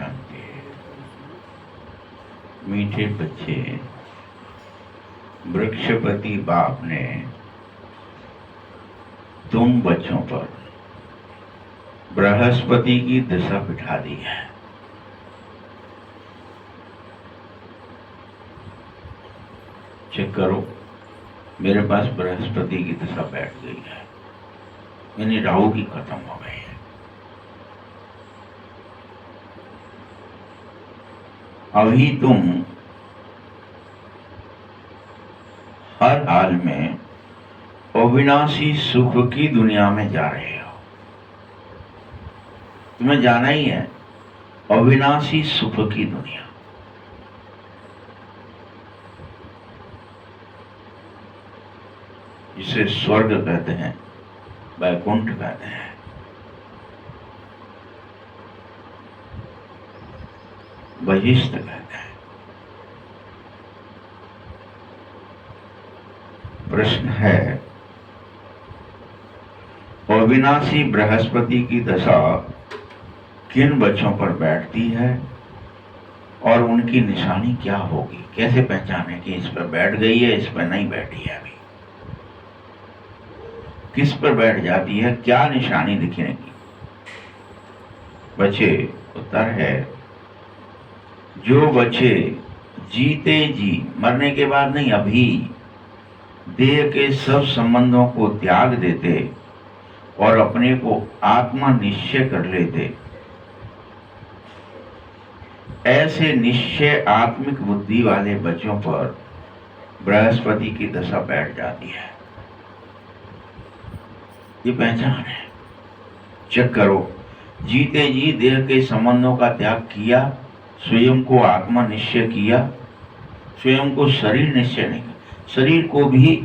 शांति। मीठे बच्चे, वृक्षपति बाप ने तुम बच्चों पर बृहस्पति की दशा बिठा दी है। चेक करो, मेरे पास बृहस्पति की दशा बैठ गई है, यानी राहु की खत्म हो गई है। अभी तुम हर हाल में अविनाशी सुख की दुनिया में जा रहे हो। तुम्हें जाना ही है अविनाशी सुख की दुनिया। जिसे स्वर्ग कहते हैं, वैकुंठ कहते हैं। बहिष्ठ कहते हैं। प्रश्न है, अविनाशी बृहस्पति की दशा किन बच्चों पर बैठती है और उनकी निशानी क्या होगी? कैसे पहचाने कि इस पर बैठ गई है, इस पर नहीं बैठी है? अभी किस पर बैठ जाती है, क्या निशानी दिखने की? बच्चे, उत्तर है, जो बच्चे जीते जी, मरने के बाद नहीं, अभी देह के सब संबंधों को त्याग देते और अपने को आत्मा निश्चय कर लेते, ऐसे निश्चय आत्मिक बुद्धि वाले बच्चों पर बृहस्पति की दशा बैठ जाती है। ये पहचान है। चेक करो, जीते जी देह के संबंधों का त्याग किया, स्वयं को आत्मा निश्चय किया, स्वयं को शरीर निश्चय नहीं किया। शरीर को भी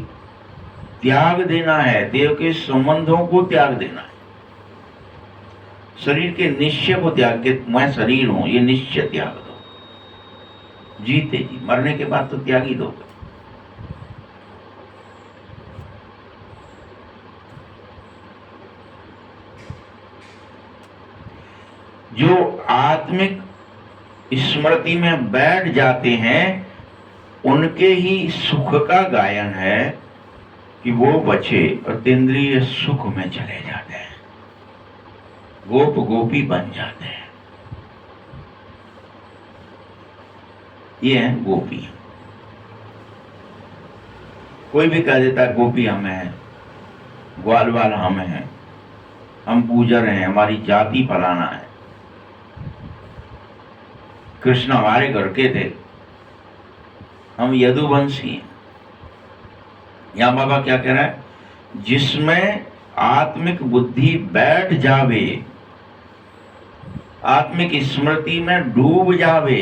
त्याग देना है, देह के संबंधों को त्याग देना है। शरीर के निश्चय को त्याग के, मैं शरीर हूं, ये निश्चय त्याग दो। जीते जी, मरने के बाद तो त्याग ही दो। जो आत्मिक स्मृति में बैठ जाते हैं, उनके ही सुख का गायन है कि वो बच्चे अतीन्द्रिय सुख में चले जाते हैं, गोप गोपी बन जाते हैं। ये है गोपी। कोई भी कह देता है गोपी हमें है, ग्वाल वाल हमें है, हम पूजर हैं, हमारी जाति फलाना है, कृष्ण हमारे घर के थे, हम यदुवंशी हैं। यहां बाबा क्या कह रहा है? जिसमें आत्मिक बुद्धि बैठ जावे, आत्मिक स्मृति में डूब जावे,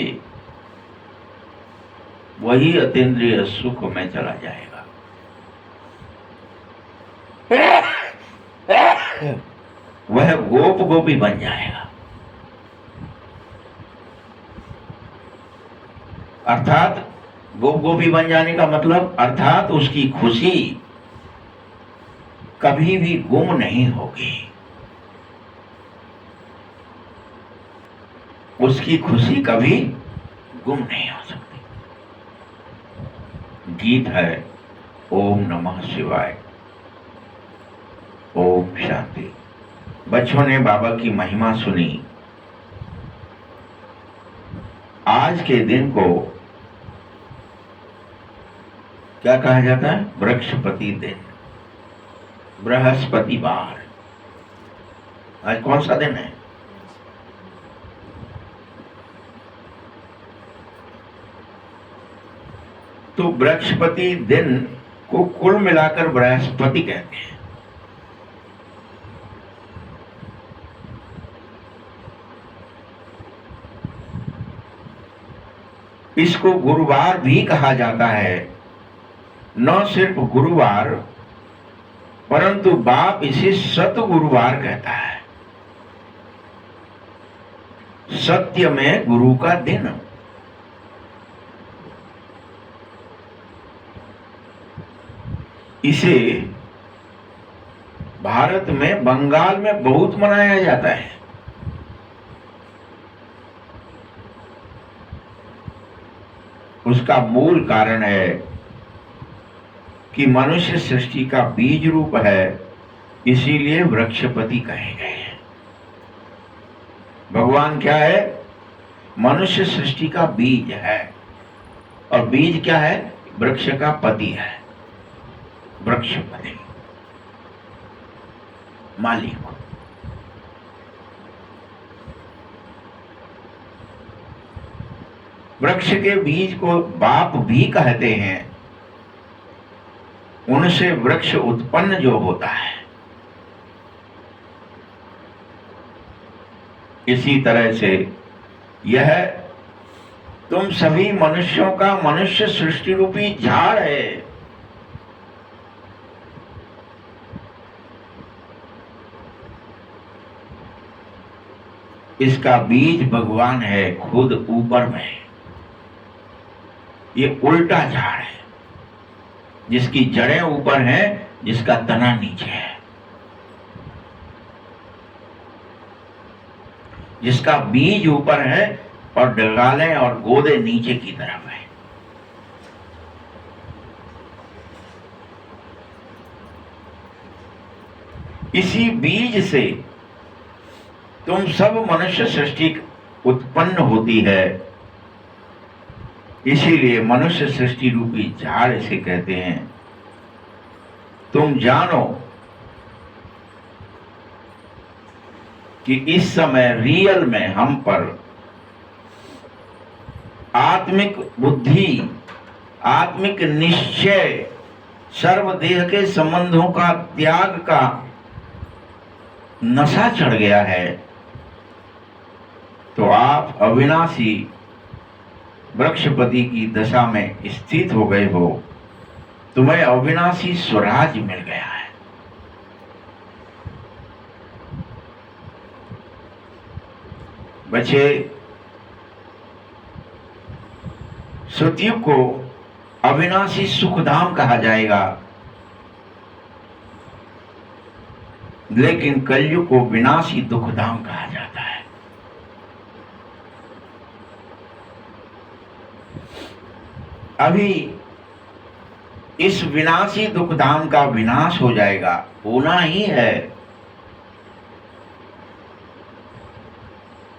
वही अतीन्द्रिय सुख में चला जाएगा। वह गोप गोपी बन जाएगा। अर्थात गोप गोपी बन जाने का मतलब, अर्थात उसकी खुशी कभी भी गुम नहीं होगी। उसकी खुशी कभी गुम नहीं हो सकती। गीत है, ओम नमः शिवाय, ओम शांति। बच्चों ने बाबा की महिमा सुनी। आज के दिन को क्या कहा जाता है? वृक्षपति दिन, बृहस्पतिवार। आज कौन सा दिन है? तो वृक्षपति दिन को कुल मिलाकर बृहस्पति कहते हैं। इसको गुरुवार भी कहा जाता है। न सिर्फ गुरुवार, परंतु बाप इसे सत गुरुवार कहता है। सत्य में गुरु का दिन। इसे भारत में, बंगाल में बहुत मनाया जाता है। उसका मूल कारण है कि मनुष्य सृष्टि का बीज रूप है, इसीलिए वृक्षपति कहे गए हैं। भगवान क्या है? मनुष्य सृष्टि का बीज है। और बीज क्या है? वृक्ष का पति है, वृक्षपति, मालिक। वृक्ष के बीज को बाप भी कहते हैं। उनसे वृक्ष उत्पन्न जो होता है, इसी तरह से यह तुम सभी मनुष्यों का मनुष्य सृष्टि रूपी झाड़ है। इसका बीज भगवान है, खुद ऊपर में। ये उल्टा झाड़ है, जिसकी जड़ें ऊपर हैं, जिसका तना नीचे है, जिसका बीज ऊपर है और डगालें और गोदे नीचे की तरफ है। इसी बीज से तुम सब मनुष्य सृष्टि उत्पन्न होती है, इसीलिए मनुष्य सृष्टि रूपी झाड़ इसे कहते हैं। तुम जानो कि इस समय रियल में हम पर आत्मिक बुद्धि, आत्मिक निश्चय, सर्वदेह के संबंधों का त्याग का नशा चढ़ गया है, तो आप अविनाशी वृक्षपति की दशा में स्थित हो गए हो। तुम्हें अविनाशी स्वराज मिल गया है। बच्चे, सतयुग को अविनाशी सुखधाम कहा जाएगा, लेकिन कलयुग को विनाशी दुखधाम कहा जाता है। अभी इस विनाशी दुखधाम का विनाश हो जाएगा, होना ही है।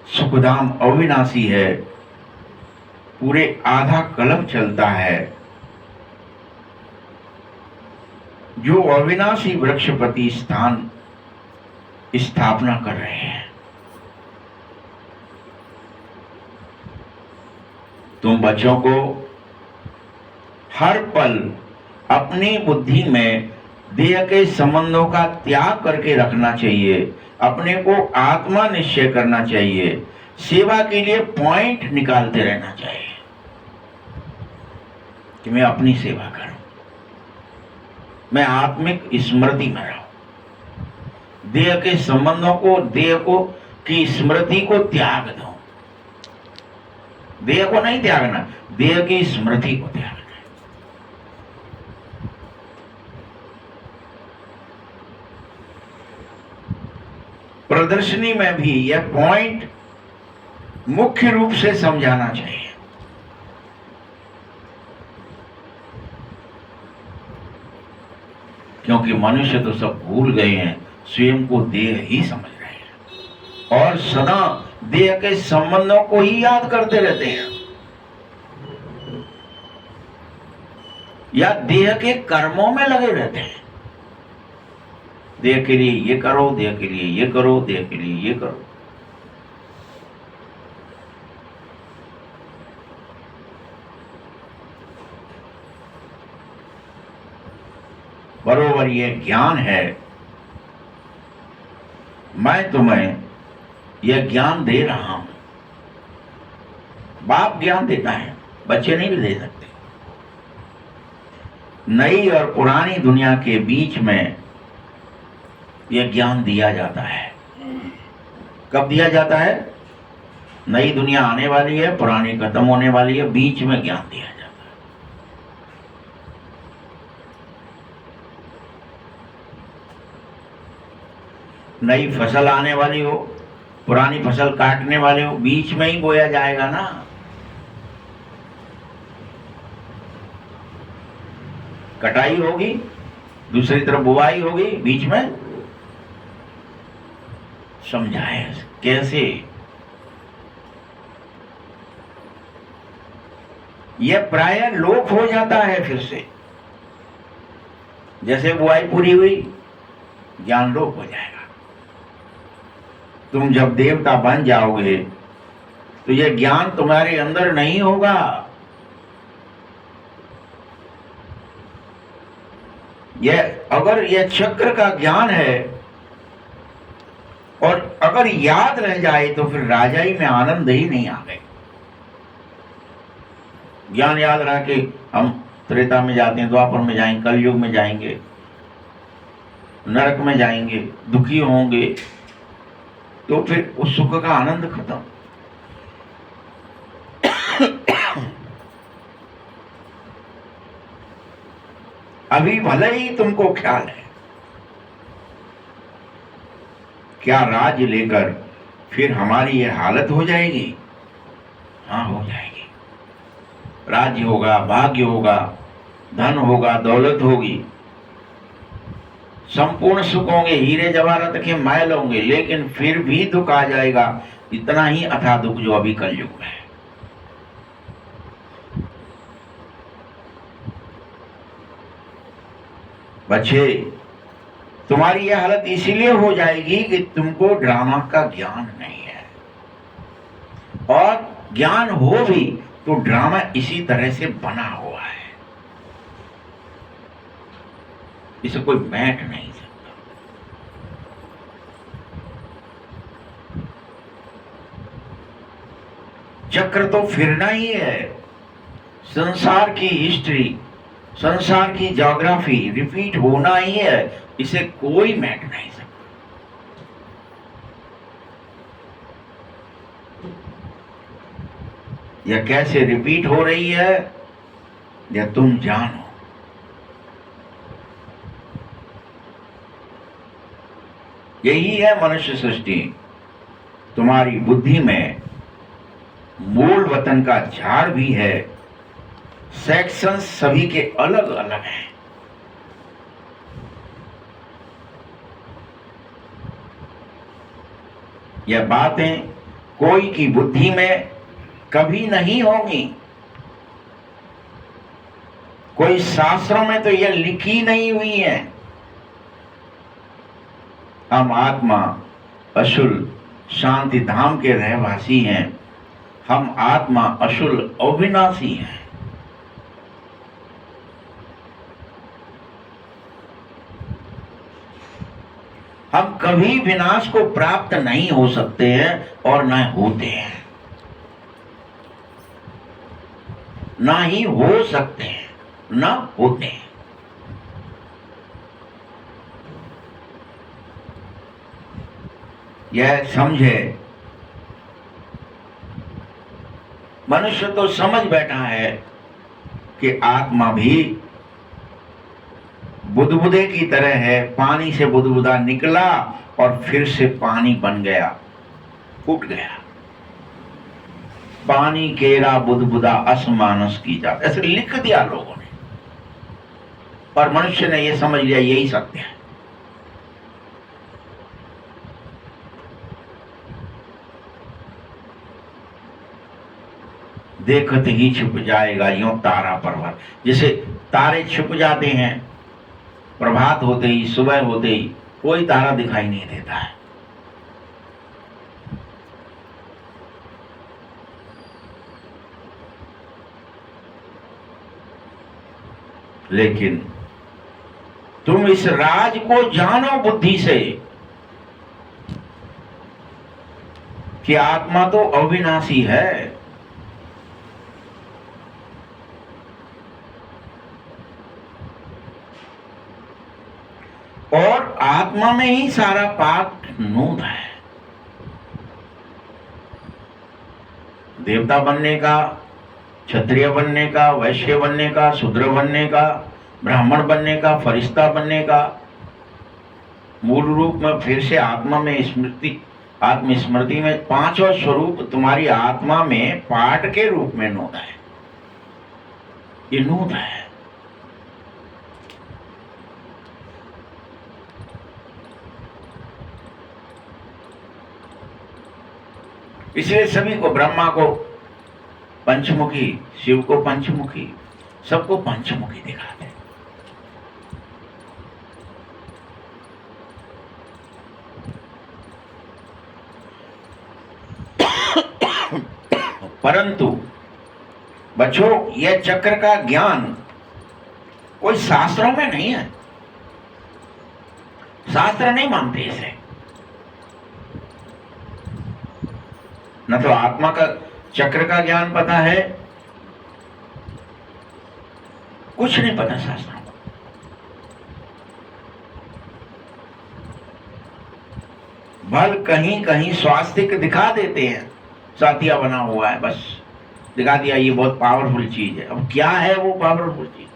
सुखधाम अविनाशी है, पूरे आधा कल्प चलता है। जो अविनाशी वृक्षपति स्थान स्थापना कर रहे हैं, तुम बच्चों को हर पल अपनी बुद्धि में देह के संबंधों का त्याग करके रखना चाहिए। अपने को आत्मा निश्चय करना चाहिए। सेवा के लिए पॉइंट निकालते रहना चाहिए कि मैं अपनी सेवा करूं, मैं आत्मिक स्मृति में रहूं, देह के संबंधों को, देह को की स्मृति को त्याग दूं। देह को नहीं त्यागना, देह की स्मृति को त्यागना। प्रदर्शनी में भी यह पॉइंट मुख्य रूप से समझाना चाहिए। क्योंकि मनुष्य तो सब भूल गए हैं, स्वयं को देह ही समझ रहे हैं और सदा देह के संबंधों को ही याद करते रहते हैं, या देह के कर्मों में लगे रहते हैं। देह के लिए ये करो, देह के लिए ये करो, देह के लिए ये करो। बरोबर ये ज्ञान है। मैं तुम्हें यह ज्ञान दे रहा हूं। बाप ज्ञान देता है, बच्चे नहीं दे सकते। नई और पुरानी दुनिया के बीच में यह ज्ञान दिया जाता है। कब दिया जाता है? नई दुनिया आने वाली है, पुरानी खत्म होने वाली है, बीच में ज्ञान दिया जाता है। नई फसल आने वाली हो, पुरानी फसल काटने वाले हो, बीच में ही बोया जाएगा ना। कटाई होगी, दूसरी तरफ बुवाई होगी, बीच में समझाए कैसे। यह प्राय लोप हो जाता है फिर से। जैसे बुआई पूरी हुई, ज्ञान लोप हो जाएगा। तुम जब देवता बन जाओगे तो यह ज्ञान तुम्हारे अंदर नहीं होगा। अगर यह चक्र का ज्ञान है और अगर याद रह जाए तो फिर राजाई में आनंद ही नहीं आ गए। ज्ञान याद रहा कि हम त्रेता में जाते हैं, द्वापर में जाएंगे, कलयुग में जाएंगे, नरक में जाएंगे, दुखी होंगे, तो फिर उस सुख का आनंद खत्म। अभी भले ही तुमको ख्याल है क्या राज्य लेकर फिर हमारी यह हालत हो जाएगी। हाँ, हो जाएगी। राज्य होगा, भाग्य होगा, धन होगा, दौलत होगी, संपूर्ण सुख होंगे, हीरे जवाहरात के महल होंगे, लेकिन फिर भी दुख आ जाएगा। इतना ही अथाह दुख जो अभी कलयुग में है। बच्चे, तुम्हारी यह हालत इसीलिए हो जाएगी कि तुमको ड्रामा का ज्ञान नहीं है, और ज्ञान हो भी तो ड्रामा इसी तरह से बना हुआ है, इसे कोई बैठ नहीं सकता। चक्र तो फिरना ही है। संसार की हिस्ट्री, संसार की ज्योग्राफी रिपीट होना ही है, इसे कोई मैट नहीं सकता। यह कैसे रिपीट हो रही है यह तुम जानो। यही है मनुष्य सृष्टि। तुम्हारी बुद्धि में मूल वतन का झाड़ भी है, सेक्शंस सभी के अलग अलग हैं। यह बातें कोई की बुद्धि में कभी नहीं होगी। कोई शास्त्रों में तो यह लिखी नहीं हुई है। हम आत्मा अशुल शांति धाम के रहवासी हैं। हम आत्मा अशुल अविनाशी हैं। हम कभी विनाश को प्राप्त नहीं हो सकते हैं और न होते हैं, ना ही हो सकते हैं, ना होते हैं। यह समझे। मनुष्य तो समझ बैठा है कि आत्मा भी बुदबुदे की तरह है। पानी से बुदबुदा निकला और फिर से पानी बन गया, फूट गया। पानी केरा बुदबुदा असमानस की जात, ऐसे लिख दिया लोगों ने, और मनुष्य ने यह समझ लिया यही सत्य है। देखत ही छुप जाएगा यूं तारा पर्वत। जैसे तारे छुप जाते हैं, प्रभात होते ही, सुबह होते ही कोई तारा दिखाई नहीं देता है। लेकिन तुम इस राज को जानो बुद्धि से कि आत्मा तो अविनाशी है, और आत्मा में ही सारा पाप नूद है। देवता बनने का, क्षत्रिय बनने का, वैश्य बनने का, शूद्र बनने का, ब्राह्मण बनने का, फरिश्ता बनने का, मूल रूप में फिर से आत्मा में स्मृति, आत्मस्मृति में पांचवा स्वरूप तुम्हारी आत्मा में पाठ के रूप में नूद है। ये नूद है। इसलिए सभी को, ब्रह्मा को पंचमुखी, शिव को पंचमुखी, सबको पंचमुखी दिखाते। परंतु बच्चों, यह चक्र का ज्ञान कोई शास्त्रों में नहीं है। शास्त्र नहीं मानते इसे। न तो आत्मा का चक्र का ज्ञान पता है, कुछ नहीं पता शास्त्रों को। भल कहीं कहीं स्वास्तिक दिखा देते हैं, सातिया बना हुआ है, बस दिखा दिया ये बहुत पावरफुल चीज है। अब क्या है वो पावरफुल चीज?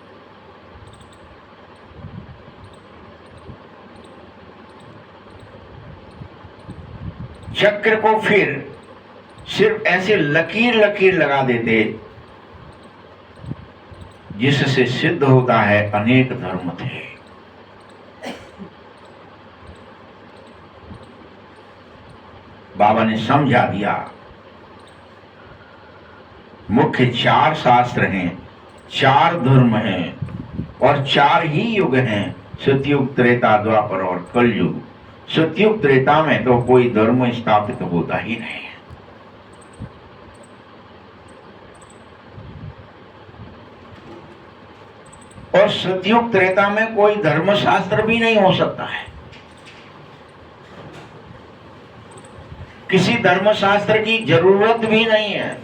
चक्र को फिर सिर्फ ऐसे लकीर लकीर लगा देते जिससे सिद्ध होता है अनेक धर्म थे। बाबा ने समझा दिया, मुख्य 4 शास्त्र हैं, 4 धर्म हैं और 4 ही युग हैं, सतयुग, त्रेता, द्वापर और कलयुग। सतयुग त्रेता में तो कोई धर्म स्थापित होता ही नहीं है। और सतयुग त्रेता में कोई धर्मशास्त्र भी नहीं हो सकता है। किसी धर्मशास्त्र की जरूरत भी नहीं है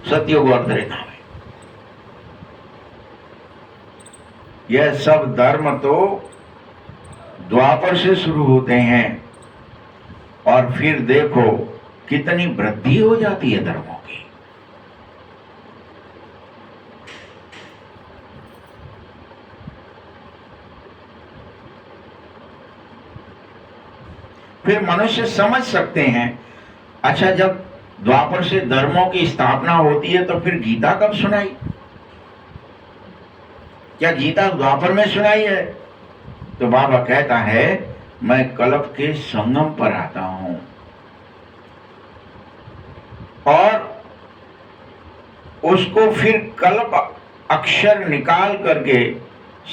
सतयुग और त्रेता में। यह सब धर्म तो द्वापर से शुरू होते हैं और फिर देखो कितनी वृद्धि हो जाती है धर्मों की। फिर मनुष्य समझ सकते हैं, अच्छा जब द्वापर से धर्मों की स्थापना होती है तो फिर गीता कब सुनाई? क्या गीता द्वापर में सुनाई है? तो बाबा कहता है, मैं कल्प के संगम पर आता हूं और उसको फिर कल्प अक्षर निकाल करके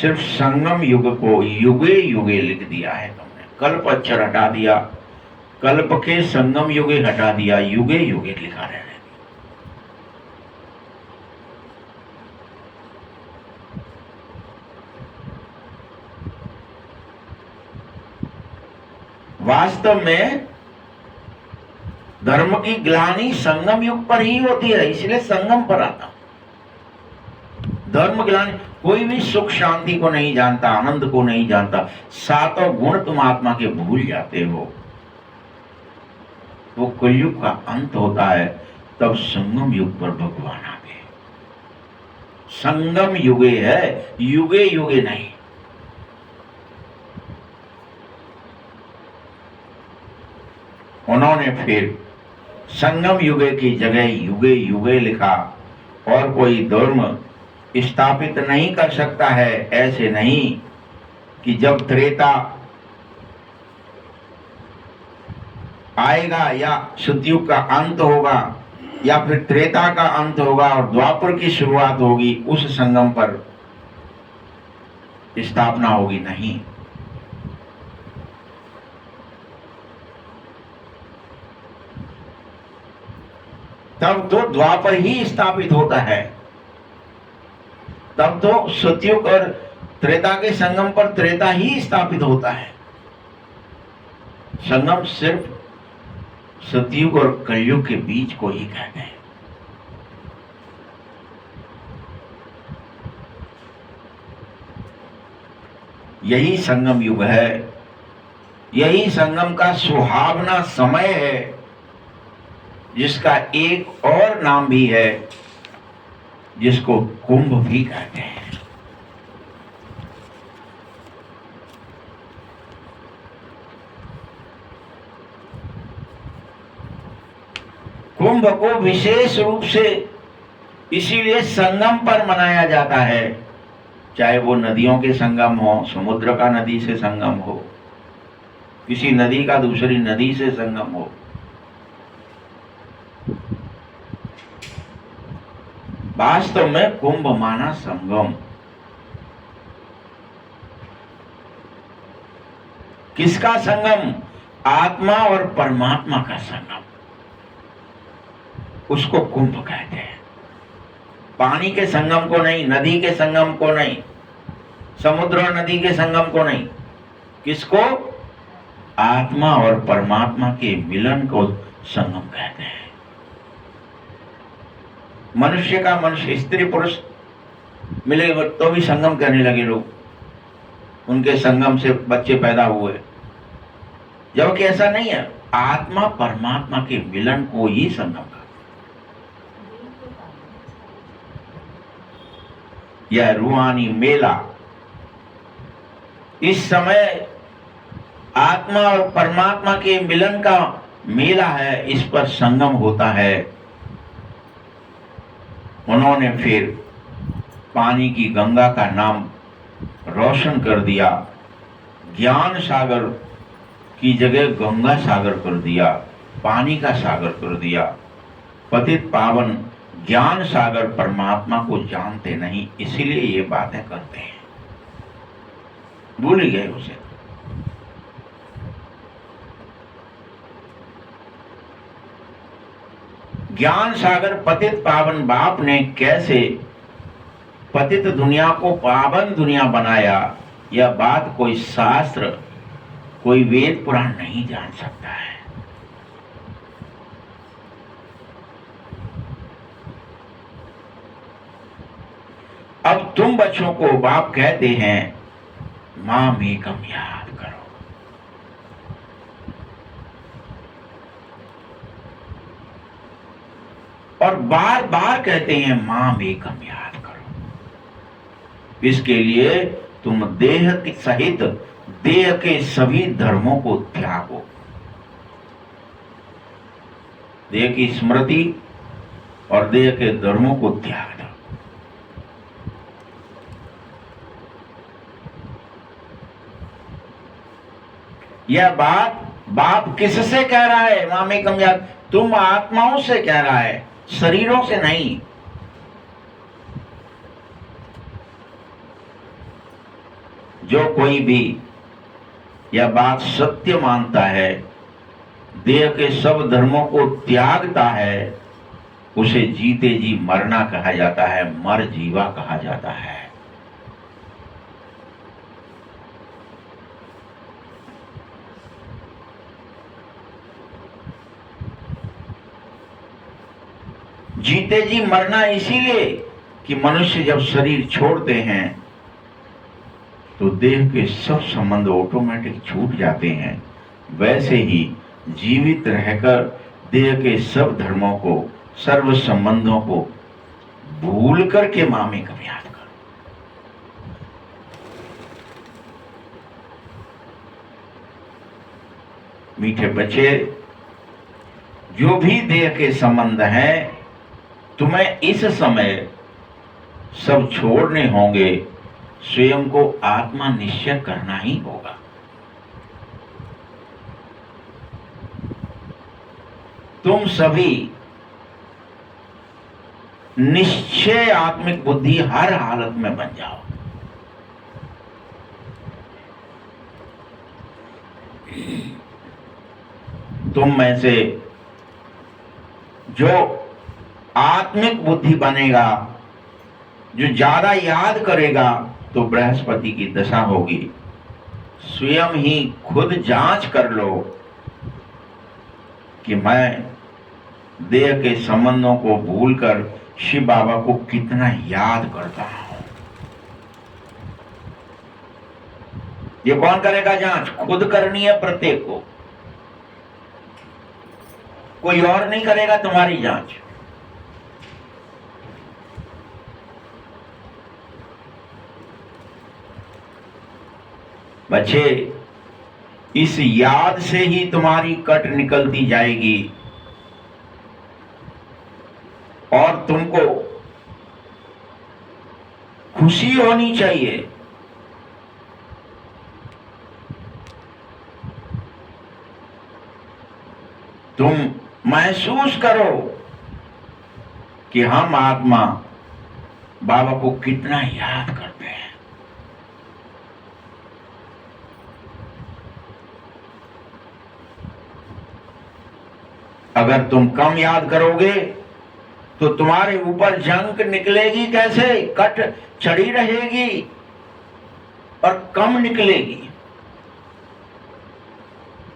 सिर्फ संगम युग को युगे युगे लिख दिया है। तुमने कल्प अक्षर हटा दिया, कल्प के संगम युगे हटा दिया, युगे युगे लिखा रहने। वास्तव में धर्म की ग्लानि संगम युग पर ही होती है, इसलिए संगम पर आता। धर्म ग्लानि, कोई भी सुख शांति को नहीं जानता, आनंद को नहीं जानता, 7 गुण तुम आत्मा के भूल जाते हो। वो कलयुग का अंत होता है, तब संगम युग पर भगवान आ गए। संगम युगे है, युगे युगे नहीं। उन्होंने फिर संगम युगे की जगह युगे युगे लिखा और कोई धर्म स्थापित नहीं कर सकता है। ऐसे नहीं कि जब त्रेता आएगा या सतयुग का अंत होगा या फिर त्रेता का अंत होगा और द्वापर की शुरुआत होगी, उस संगम पर स्थापना होगी, नहीं। तब तो द्वापर ही स्थापित होता है, तब तो सतयुग और त्रेता के संगम पर त्रेता ही स्थापित होता है। संगम सिर्फ सतयुग और कलयुग के बीच को ही कहते हैं। यही संगम युग है, यही संगम का सुहावना समय है, जिसका एक और नाम भी है, जिसको कुंभ भी कहते हैं। कुंभ को विशेष रूप से इसीलिए संगम पर मनाया जाता है, चाहे वो नदियों के संगम हो, समुद्र का नदी से संगम हो, किसी नदी का दूसरी नदी से संगम हो। वास्तव में कुंभ माना संगम। किसका संगम? आत्मा और परमात्मा का संगम, उसको कुंभ कहते हैं। पानी के संगम को नहीं, नदी के संगम को नहीं, समुद्र और नदी के संगम को नहीं। किसको? आत्मा और परमात्मा के मिलन को संगम कहते हैं। मनुष्य का मनुष्य, स्त्री पुरुष मिले तो भी संगम करने लगे लोग, उनके संगम से बच्चे पैदा हुए, जबकि ऐसा नहीं है। आत्मा परमात्मा के मिलन को ही संगम का। यह रूहानी मेला इस समय आत्मा और परमात्मा के मिलन का मेला है, इस पर संगम होता है। उन्होंने फिर पानी की गंगा का नाम रोशन कर दिया, ज्ञान सागर की जगह गंगा सागर कर दिया, पानी का सागर कर दिया। पतित पावन ज्ञान सागर परमात्मा को जानते नहीं, इसीलिए ये बातें करते हैं, भूल गए उसे। ज्ञान सागर पतित पावन बाप ने कैसे पतित दुनिया को पावन दुनिया बनाया, यह बात कोई शास्त्र, कोई वेद पुराण नहीं जान सकता है। अब तुम बच्चों को बाप कहते हैं माम एकम याद करो। और बार बार कहते हैं माम एकम याद करो। इसके लिए तुम देह के सहित देह के सभी धर्मों को त्यागो। देह की स्मृति और देह के धर्मों को त्याग दो। यह बात बाप किससे कह रहा है? मामे कम याद, तुम आत्माओं से कह रहा है, शरीरों से नहीं। जो कोई भी यह बात सत्य मानता है, देह के सब धर्मों को त्यागता है, उसे जीते जी मरना कहा जाता है, मर जीवा कहा जाता है। जीते जी मरना इसीलिए कि मनुष्य जब शरीर छोड़ते हैं तो देह के सब संबंध ऑटोमेटिक छूट जाते हैं। वैसे ही जीवित रहकर देह के सब धर्मों को, सर्व संबंधों को भूल करके मामे कब याद करो। मीठे बच्चे, जो भी देह के संबंध हैं, तुम्हें इस समय सब छोड़ने होंगे। स्वयं को आत्मा निश्चय करना ही होगा। तुम सभी निश्चय आत्मिक बुद्धि हर हालत में बन जाओ। तुम में से जो आत्मिक बुद्धि बनेगा, जो ज्यादा याद करेगा, तो बृहस्पति की दशा होगी। स्वयं ही खुद जांच कर लो कि मैं देह के संबंधों को भूलकर शिव बाबा को कितना याद करता हूं। ये कौन करेगा जांच? खुद करनी है प्रत्येक को, कोई और नहीं करेगा तुम्हारी जांच। बच्चे, इस याद से ही तुम्हारी कट निकलती जाएगी और तुमको खुशी होनी चाहिए। तुम महसूस करो कि हम आत्मा बाबा को कितना याद करते हैं। अगर तुम कम याद करोगे तो तुम्हारे ऊपर जंग निकलेगी, कैसे कट चढ़ी रहेगी और कम निकलेगी,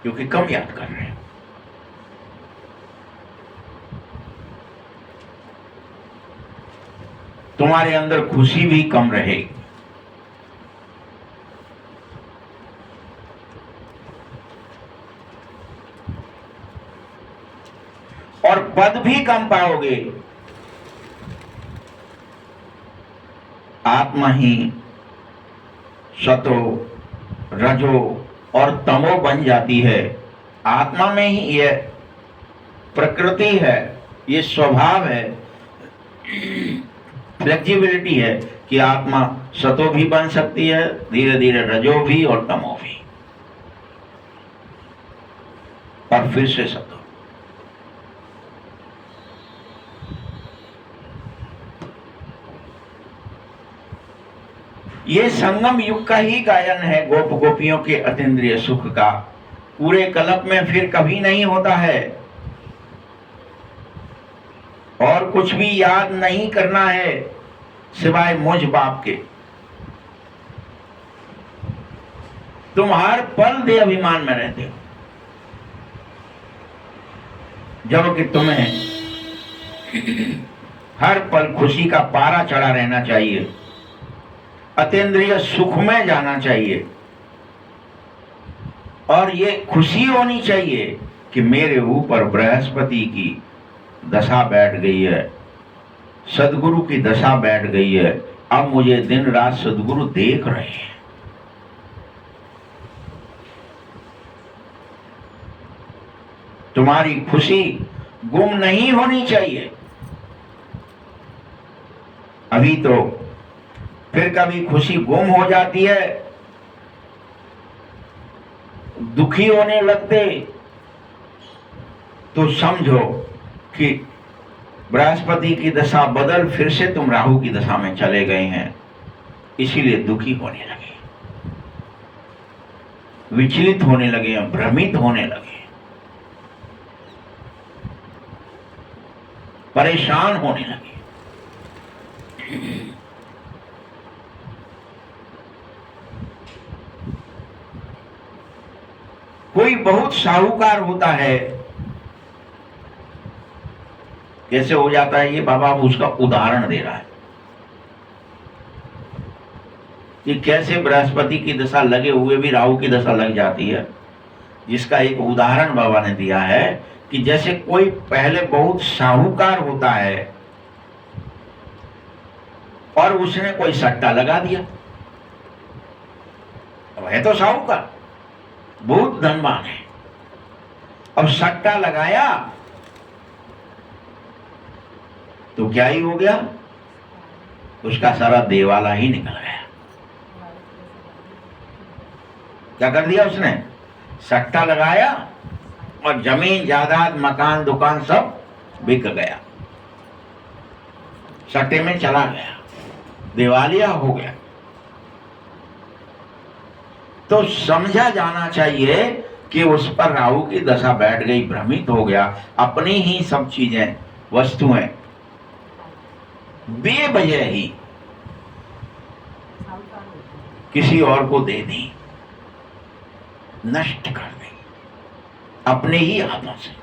क्योंकि कम याद कर रहे हैं। तुम्हारे अंदर खुशी भी कम रहेगी। और पद भी कम पाओगे। आत्मा ही सतो, रजो और तमो बन जाती है। आत्मा में ही यह प्रकृति है, ये स्वभाव है, फ्लेक्सिबिलिटी है कि आत्मा सतो भी बन सकती है, धीरे धीरे रजो भी और तमो भी, और फिर से सतो। ये संगम युग का ही गायन है, गोप गोपियों के अतीन्द्रिय सुख का। पूरे कल्प में फिर कभी नहीं होता है। और कुछ भी याद नहीं करना है सिवाय मुझ बाप के। तुम हर पल दे अभिमान में रहते हो, जबकि तुम्हें हर पल खुशी का पारा चढ़ा रहना चाहिए, अतीन्द्रिय सुख में जाना चाहिए। और ये खुशी होनी चाहिए कि मेरे ऊपर बृहस्पति की दशा बैठ गई है, सदगुरु की दशा बैठ गई है। अब मुझे दिन रात सदगुरु देख रहे हैं। तुम्हारी खुशी गुम नहीं होनी चाहिए। अभी तो फिर कभी खुशी गुम हो जाती है, दुखी होने लगते, तो समझो कि बृहस्पति की दशा बदल फिर से तुम राहु की दशा में चले गए हैं, इसीलिए दुखी होने लगे, विचलित होने लगे, भ्रमित होने लगे, परेशान होने लगे। कोई बहुत साहूकार होता है, कैसे हो जाता है ये बाबा उसका उदाहरण दे रहा है कि कैसे बृहस्पति की दशा लगे हुए भी राहु की दशा लग जाती है। जिसका एक उदाहरण बाबा ने दिया है कि जैसे कोई पहले बहुत साहूकार होता है और उसने कोई सट्टा लगा दिया, अब है तो साहूकार, बहुत धनवान है, अब सट्टा लगाया तो क्या ही हो गया, उसका सारा देवाला ही निकल गया। क्या कर दिया उसने? सट्टा लगाया और जमीन जायदाद मकान दुकान सब बिक गया, सट्टे में चला गया, दिवालिया हो गया। तो समझा जाना चाहिए कि उस पर राहु की दशा बैठ गई, भ्रमित हो गया, अपनी ही सब चीजें वस्तुएं बेवजह ही किसी और को दे दी, नष्ट कर दी अपने ही हाथों से।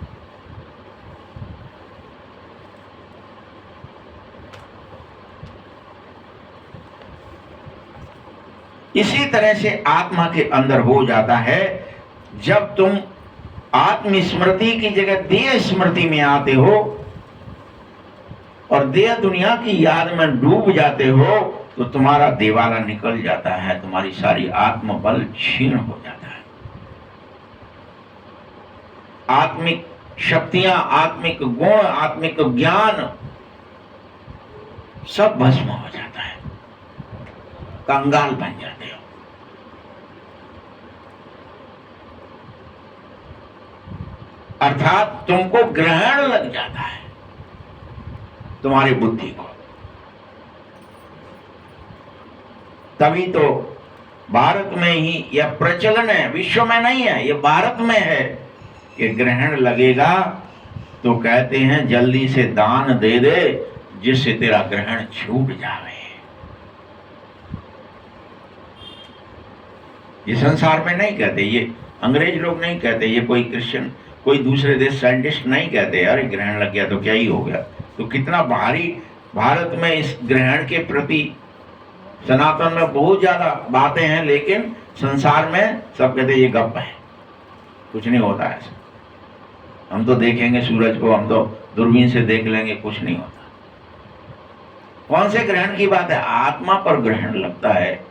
इसी तरह से आत्मा के अंदर हो जाता है। जब तुम आत्मस्मृति की जगह देह स्मृति में आते हो और देह दुनिया की याद में डूब जाते हो, तो तुम्हारा देवाला निकल जाता है, तुम्हारी सारी आत्म बल क्षीण हो जाता है। आत्मिक शक्तियां, आत्मिक गुण, आत्मिक ज्ञान सब भस्म हो जाता है, कंगाल बन जाते हो। अर्थात तुमको ग्रहण लग जाता है तुम्हारी बुद्धि को। तभी तो भारत में ही यह प्रचलन है, विश्व में नहीं है, यह भारत में है कि ग्रहण लगेगा तो कहते हैं जल्दी से दान दे दे जिससे तेरा ग्रहण छूट जावे। ये संसार में नहीं कहते, ये अंग्रेज लोग नहीं कहते, ये कोई क्रिश्चियन, कोई दूसरे देश साइंटिस्ट नहीं कहते अरे ग्रहण लग गया तो क्या ही हो गया। तो कितना भारी भारत में इस ग्रहण के प्रति सनातन में बहुत ज्यादा बातें हैं, लेकिन संसार में सब कहते ये गप है, कुछ नहीं होता ऐसा। हम तो देखेंगे सूरज को, हम तो दूरबीन से देख लेंगे, कुछ नहीं होता। कौन से ग्रहण की बात है? आत्मा पर ग्रहण लगता है,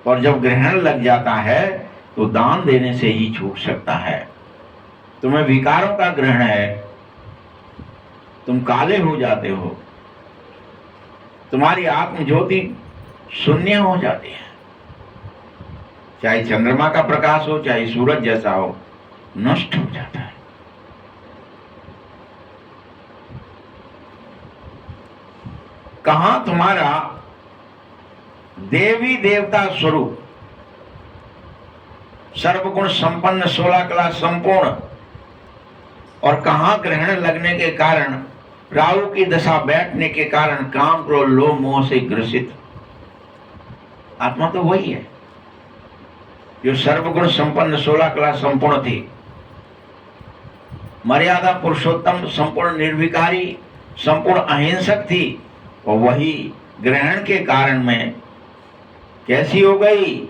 और जब ग्रहण लग जाता है तो दान देने से ही छूट सकता है। तुम्हें विकारों का ग्रहण है, तुम काले हो जाते हो, तुम्हारी आत्म ज्योति शून्य हो जाती है, चाहे चंद्रमा का प्रकाश हो चाहे सूरज जैसा हो, नष्ट हो जाता है। कहां तुम्हारा देवी देवता स्वरूप सर्वगुण संपन्न 16 कला संपूर्ण, और कहां ग्रहण लगने के कारण, राहु की दशा बैठने के कारण काम क्रोध लोभ मोह से ग्रसित आत्मा तो वही है जो सर्वगुण संपन्न 16 कला संपूर्ण थी, मर्यादा पुरुषोत्तम, संपूर्ण निर्विकारी, संपूर्ण अहिंसक थी, और वही ग्रहण के कारण में कैसी हो गई?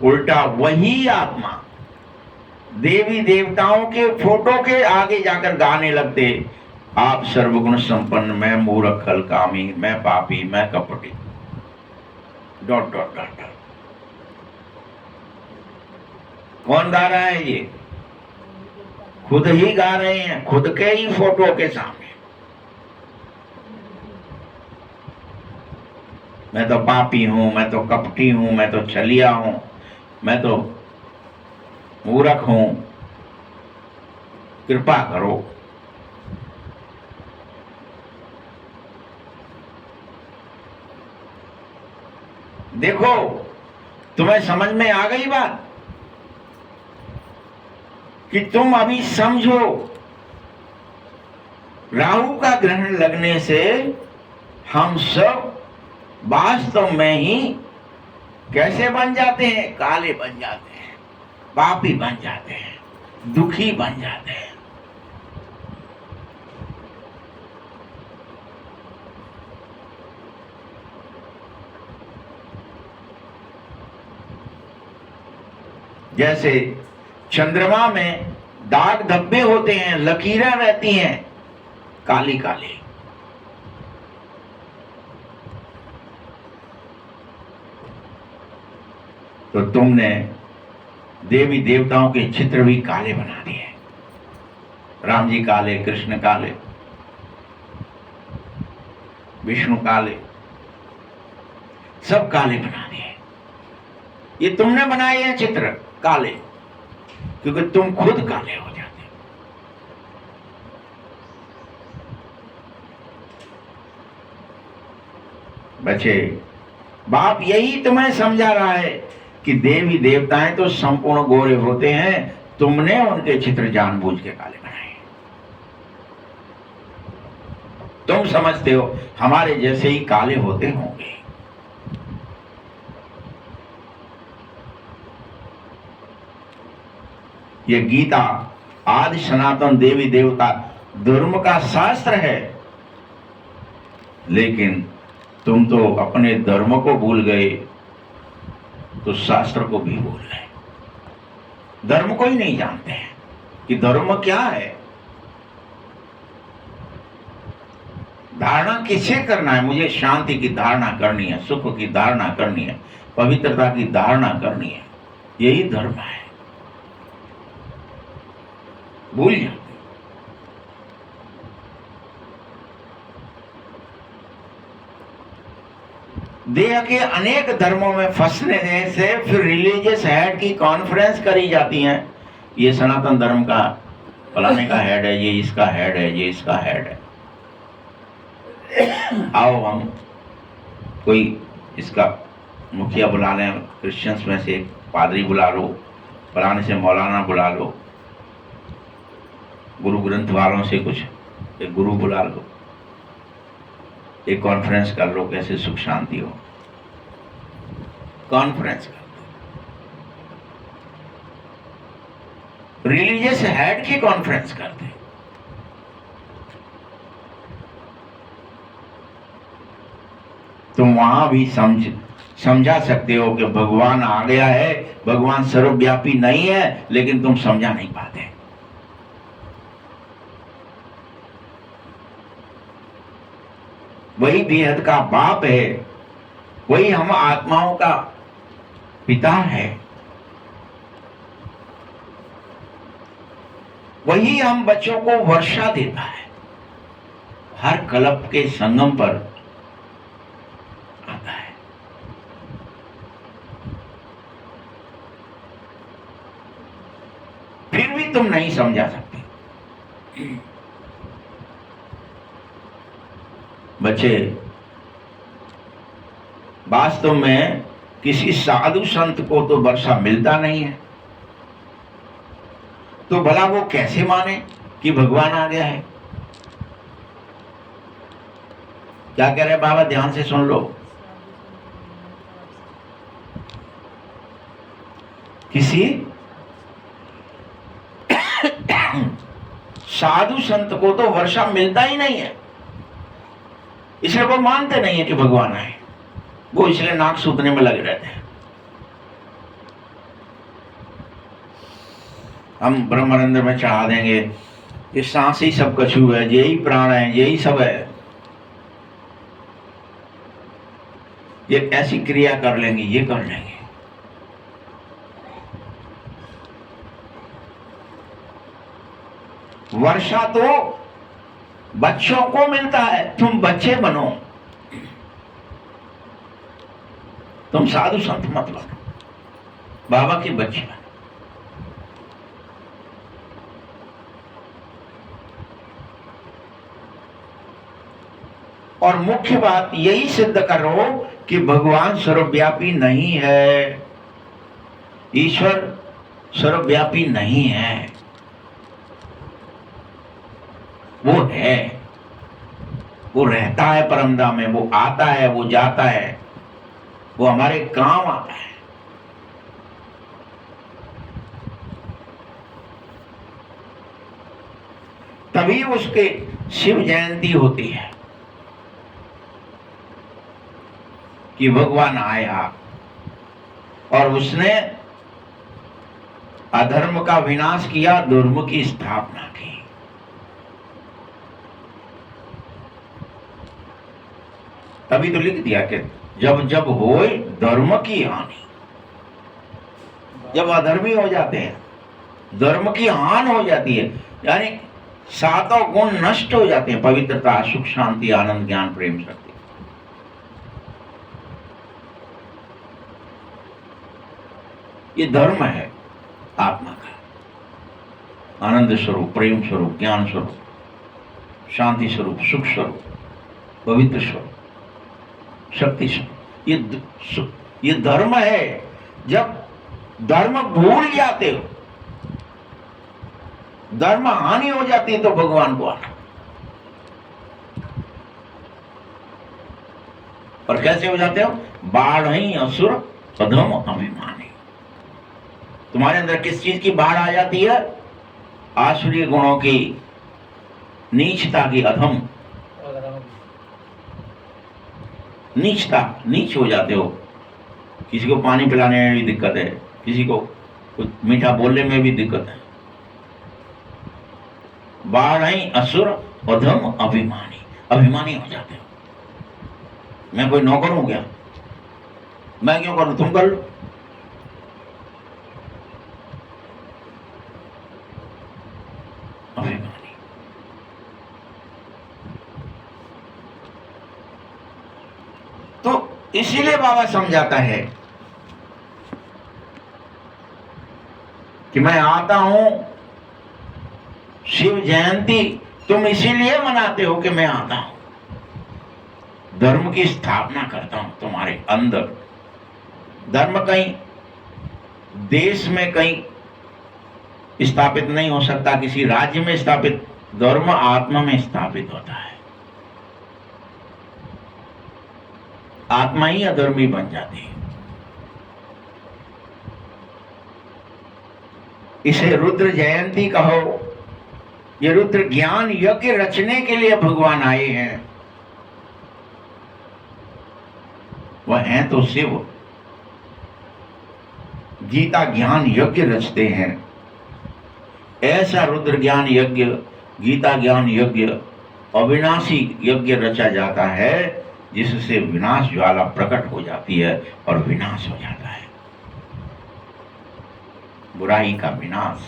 उल्टा वही आत्मा देवी देवताओं के फोटो के आगे जाकर गाने लगते, आप सर्वगुण संपन्न, मैं मूर्ख, खलकामी, मैं पापी, मैं कपटी, डॉट डॉट डॉट। कौन गा रहा है? ये खुद ही गा रहे हैं, खुद के ही फोटो के सामने। मैं तो पापी हूं, मैं तो कपटी हूं, मैं तो छलिया हूं, मैं तो मूर्ख हूं, कृपा करो। देखो, तुम्हें समझ में आ गई बात कि तुम अभी समझो, राहु का ग्रहण लगने से हम सब वास्तव में ही कैसे बन जाते हैं? काले बन जाते हैं, पापी बन जाते हैं, दुखी बन जाते हैं। जैसे चंद्रमा में दाग धब्बे होते हैं, लकीरें रहती हैं काली काली, तो तुमने देवी देवताओं के चित्र भी काले बना दिए। राम जी काले, कृष्ण काले, विष्णु काले, सब काले बना दिए। ये तुमने बनाए हैं चित्र काले, क्योंकि तुम खुद काले हो जाते हो। बच्चे, बाप यही तुम्हें समझा रहा है कि देवी देवताएं तो संपूर्ण गोरे होते हैं, तुमने उनके चित्र जानबूझ के काले बनाए। तुम समझते हो हमारे जैसे ही काले होते होंगे। ये गीता आदि सनातन देवी देवता धर्म का शास्त्र है, लेकिन तुम तो अपने धर्म को भूल गए तो शास्त्र को भी भूल गए। धर्म को ही नहीं जानते हैं कि धर्म क्या है। धारणा किससे करना है? मुझे शांति की धारणा करनी है, सुख की धारणा करनी है, पवित्रता की धारणा करनी है, यही धर्म है। भूल जाते। देह के अनेक धर्मों में फंसने से फिर रिलीजियस हेड की कॉन्फ्रेंस करी जाती है, ये सनातन धर्म का फलाने का हेड है, ये इसका हेड है, ये इसका हेड है। आओ हम कोई इसका मुखिया बुला लें, क्रिश्चियंस में से एक पादरी बुला लो, फलाने से मौलाना बुला लो, गुरु ग्रंथ वालों से कुछ एक गुरु बुला लो, एक कॉन्फ्रेंस कर लो, कैसे सुख शांति हो। कॉन्फ्रेंस कर दो, रिलीजियस हेड की कॉन्फ्रेंस करते, तुम वहां भी समझा सकते हो कि भगवान आ गया है, भगवान सर्वव्यापी नहीं है, लेकिन तुम समझा नहीं पाते। वही बेहद का बाप है, वही हम आत्माओं का पिता है, वही हम बच्चों को वर्षा देता है, हर कल्प के संगम पर आता है। फिर भी तुम नहीं समझा सकते। बच्चे, वास्तव में किसी साधु संत को तो वर्षा मिलता नहीं है, तो भला वो कैसे माने कि भगवान आ गया है? क्या कह रहे बाबा, ध्यान से सुन लो। किसी साधु संत को तो वर्षा मिलता ही नहीं है, इसलिए वो मानते नहीं है कि भगवान आए, वो इसलिए नाक सूतने में लगे रहते हैं। हम ब्रह्मानंद में चढ़ा देंगे, ये सांस ही सब कछु है, यही प्राण है, यही सब है, ये ऐसी क्रिया कर लेंगे, ये कर लेंगे। वर्षा तो बच्चों को मिलता है, तुम बच्चे बनो, तुम साधु संत मत बनो, बाबा के बच्चे बनो। और मुख्य बात यही सिद्ध करो कि भगवान सर्वव्यापी नहीं है, ईश्वर सर्वव्यापी नहीं है, वो है, वो रहता है परमधाम में, वो आता है, वो जाता है, वो हमारे काम आता है। तभी उसके शिव जयंती होती है कि भगवान आया और उसने अधर्म का विनाश किया, धर्म की स्थापना की। तभी तो लिख दिया कि जब जब होए धर्म की हानि, जब अधर्मी हो जाते हैं, धर्म की हानि हो जाती है, यानी सातों गुण नष्ट हो जाते हैं, पवित्रता, सुख, शांति, आनंद, ज्ञान, प्रेम, शक्ति। ये धर्म है आत्मा का, आनंद स्वरूप, प्रेम स्वरूप, ज्ञान स्वरूप, शांति स्वरूप, सुख स्वरूप, पवित्र स्वरूप, शक्ति स्वरूप। ये धर्म है। जब धर्म भूल जाते हो, धर्म हानि हो जाती है, तो भगवान को आना। और कैसे हो जाते हो? बाढ़ ही असुर अधम अभिमानी। तुम्हारे अंदर किस चीज की बाढ़ आ जाती है? आसुरी गुणों की, नीचता की, अधम नीचता, नीच हो जाते हो। किसी को पानी पिलाने में भी दिक्कत है, किसी को कुछ मीठा बोलने में भी दिक्कत है। बाढ़ ही असुर अधम अभिमानी, अभिमानी हो जाते हो। मैं कोई नौकर हूं क्या? मैं क्यों करूं, तुम कर लो। अभिमानी। तो इसीलिए बाबा समझाता है कि मैं आता हूं शिव जयंती तुम इसीलिए मनाते हो कि मैं आता हूं, धर्म की स्थापना करता हूं तुम्हारे अंदर। धर्म कहीं देश में कहीं स्थापित नहीं हो सकता, किसी राज्य में स्थापित, धर्म आत्मा में स्थापित होता है। आत्मा ही अधर्मी बन जाती है। इसे रुद्र जयंती कहो। ये रुद्र ज्ञान यज्ञ रचने के लिए भगवान आए हैं। वह हैं तो शिव, गीता ज्ञान यज्ञ रचते हैं। ऐसा रुद्र ज्ञान यज्ञ, गीता ज्ञान यज्ञ, अविनाशी यज्ञ रचा जाता है जिससे विनाश ज्वाला प्रकट हो जाती है और विनाश हो जाता है। बुराई का विनाश,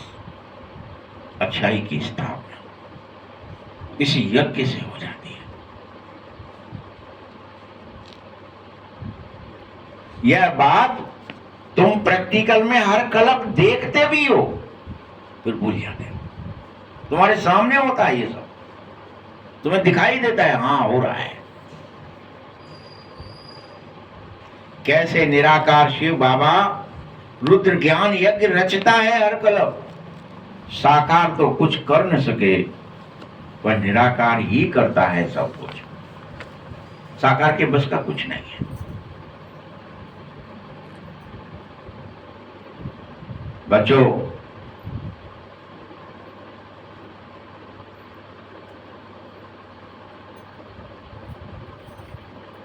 अच्छाई की स्थापना इसी यज्ञ से हो जाती है। यह बात तुम प्रैक्टिकल में हर कल्प देखते भी हो, फिर भूल जाते हो। तुम्हारे सामने होता है ये सब, तुम्हें दिखाई देता है, हाँ हो रहा है। कैसे निराकार शिव बाबा रुद्र ज्ञान यज्ञ रचता है हर कल्प। साकार तो कुछ कर न सके, वह निराकार ही करता है सब कुछ। साकार के बस का कुछ नहीं है। बच्चों,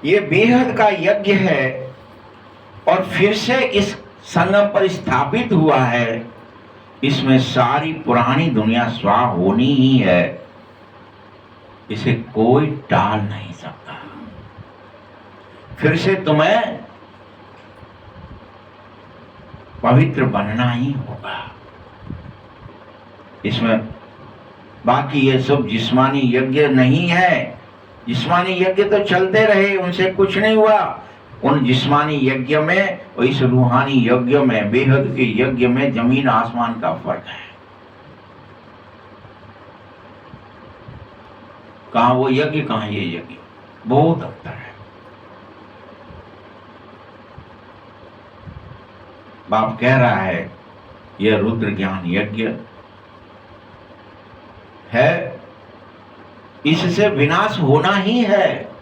ये बेहद का यज्ञ है और फिर से इस संगम पर स्थापित हुआ है। इसमें सारी पुरानी दुनिया स्वाह होनी ही है, इसे कोई टाल नहीं सकता। फिर से तुम्हें पवित्र बनना ही होगा। इसमें बाकी ये सब जिस्मानी यज्ञ नहीं है। जिस्मानी यज्ञ तो चलते रहे, उनसे कुछ नहीं हुआ। उन जिस्मानी यज्ञ में और इस रूहानी यज्ञ में, बेहद के यज्ञ में जमीन आसमान का फर्क है। कहां वो यज्ञ, कहां ये यज्ञ, बहुत अंतर है। बाप कह रहा है यह रुद्र ज्ञान यज्ञ है, इससे विनाश होना ही है।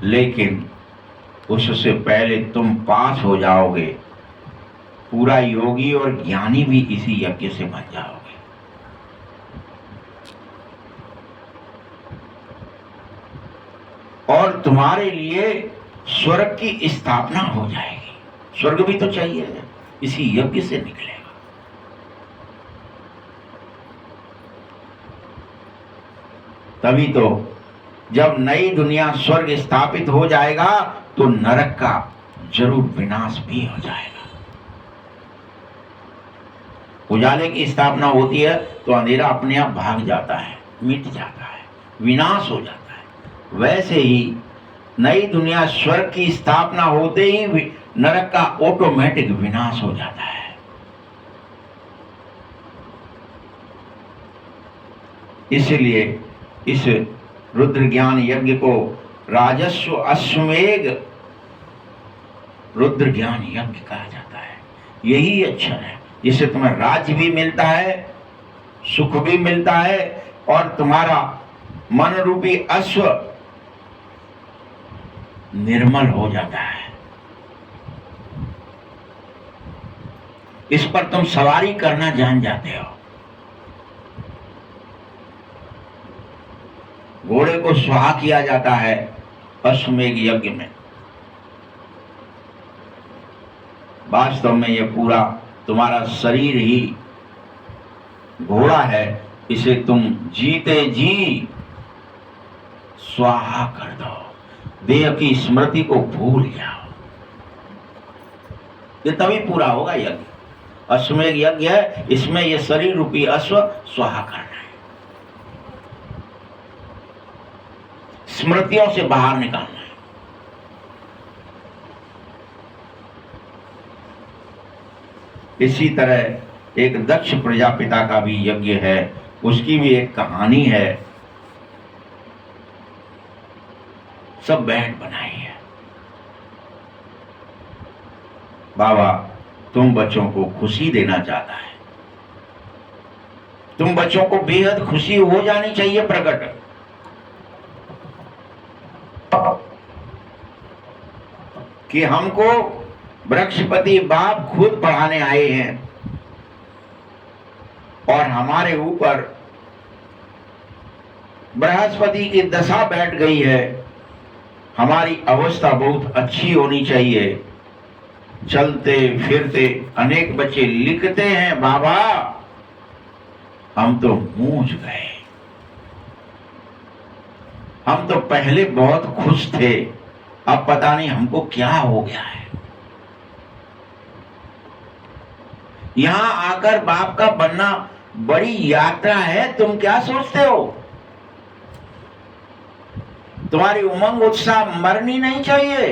लेकिन उससे पहले तुम पास हो जाओगे, पूरा योगी और ज्ञानी भी इसी यज्ञ से बन जाओगे। और तुम्हारे लिए स्वर्ग की स्थापना हो जाएगी। स्वर्ग भी तो चाहिए, इसी यज्ञ से निकलेगा। तभी तो जब नई दुनिया स्वर्ग स्थापित हो जाएगा तो नरक का जरूर विनाश भी हो जाएगा। उजाले की स्थापना होती है तो अंधेरा अपने आप भाग जाता है, मिट जाता है, विनाश हो जाता है। वैसे ही नई दुनिया स्वर्ग की स्थापना होते ही नरक का ऑटोमेटिक विनाश हो जाता है। इसलिए इस रुद्र ज्ञान यज्ञ को राजस्व अश्वमेघ रुद्र ज्ञान यज्ञ कहा जाता है। यही अक्षर है जिससे तुम्हें राज्य भी मिलता है, सुख भी मिलता है और तुम्हारा मन रूपी अश्व निर्मल हो जाता है। इस पर तुम सवारी करना जान जाते हो। घोड़े को स्वाहा किया जाता है अश्वमेघ यज्ञ में। वास्तव में यह पूरा तुम्हारा शरीर ही घोड़ा है, इसे तुम जीते जी स्वाहा कर दो, देह की स्मृति को भूल जाओ। ये तभी पूरा होगा यज्ञ। अश्वमेघ यज्ञ है, इसमें ये शरीर रूपी अश्व स्वाहा करना है। स्मृतियों से बाहर निकालना है। इसी तरह एक दक्ष प्रजापिता का भी यज्ञ है, उसकी भी एक कहानी है। सब बैंड बनाई है। बाबा तुम बच्चों को खुशी देना चाहता है, तुम बच्चों को बेहद खुशी हो जानी चाहिए प्रकट। कि हमको वृक्षपति बाप खुद पढ़ाने आए हैं और हमारे ऊपर बृहस्पति की दशा बैठ गई है। हमारी अवस्था बहुत अच्छी होनी चाहिए। चलते फिरते अनेक बच्चे लिखते हैं, बाबा हम तो मूंझ गए, हम तो पहले बहुत खुश थे, अब पता नहीं हमको क्या हो गया है। यहां आकर बाप का बनना बड़ी यात्रा है, तुम क्या सोचते हो? तुम्हारी उमंग उत्साह मरनी नहीं चाहिए।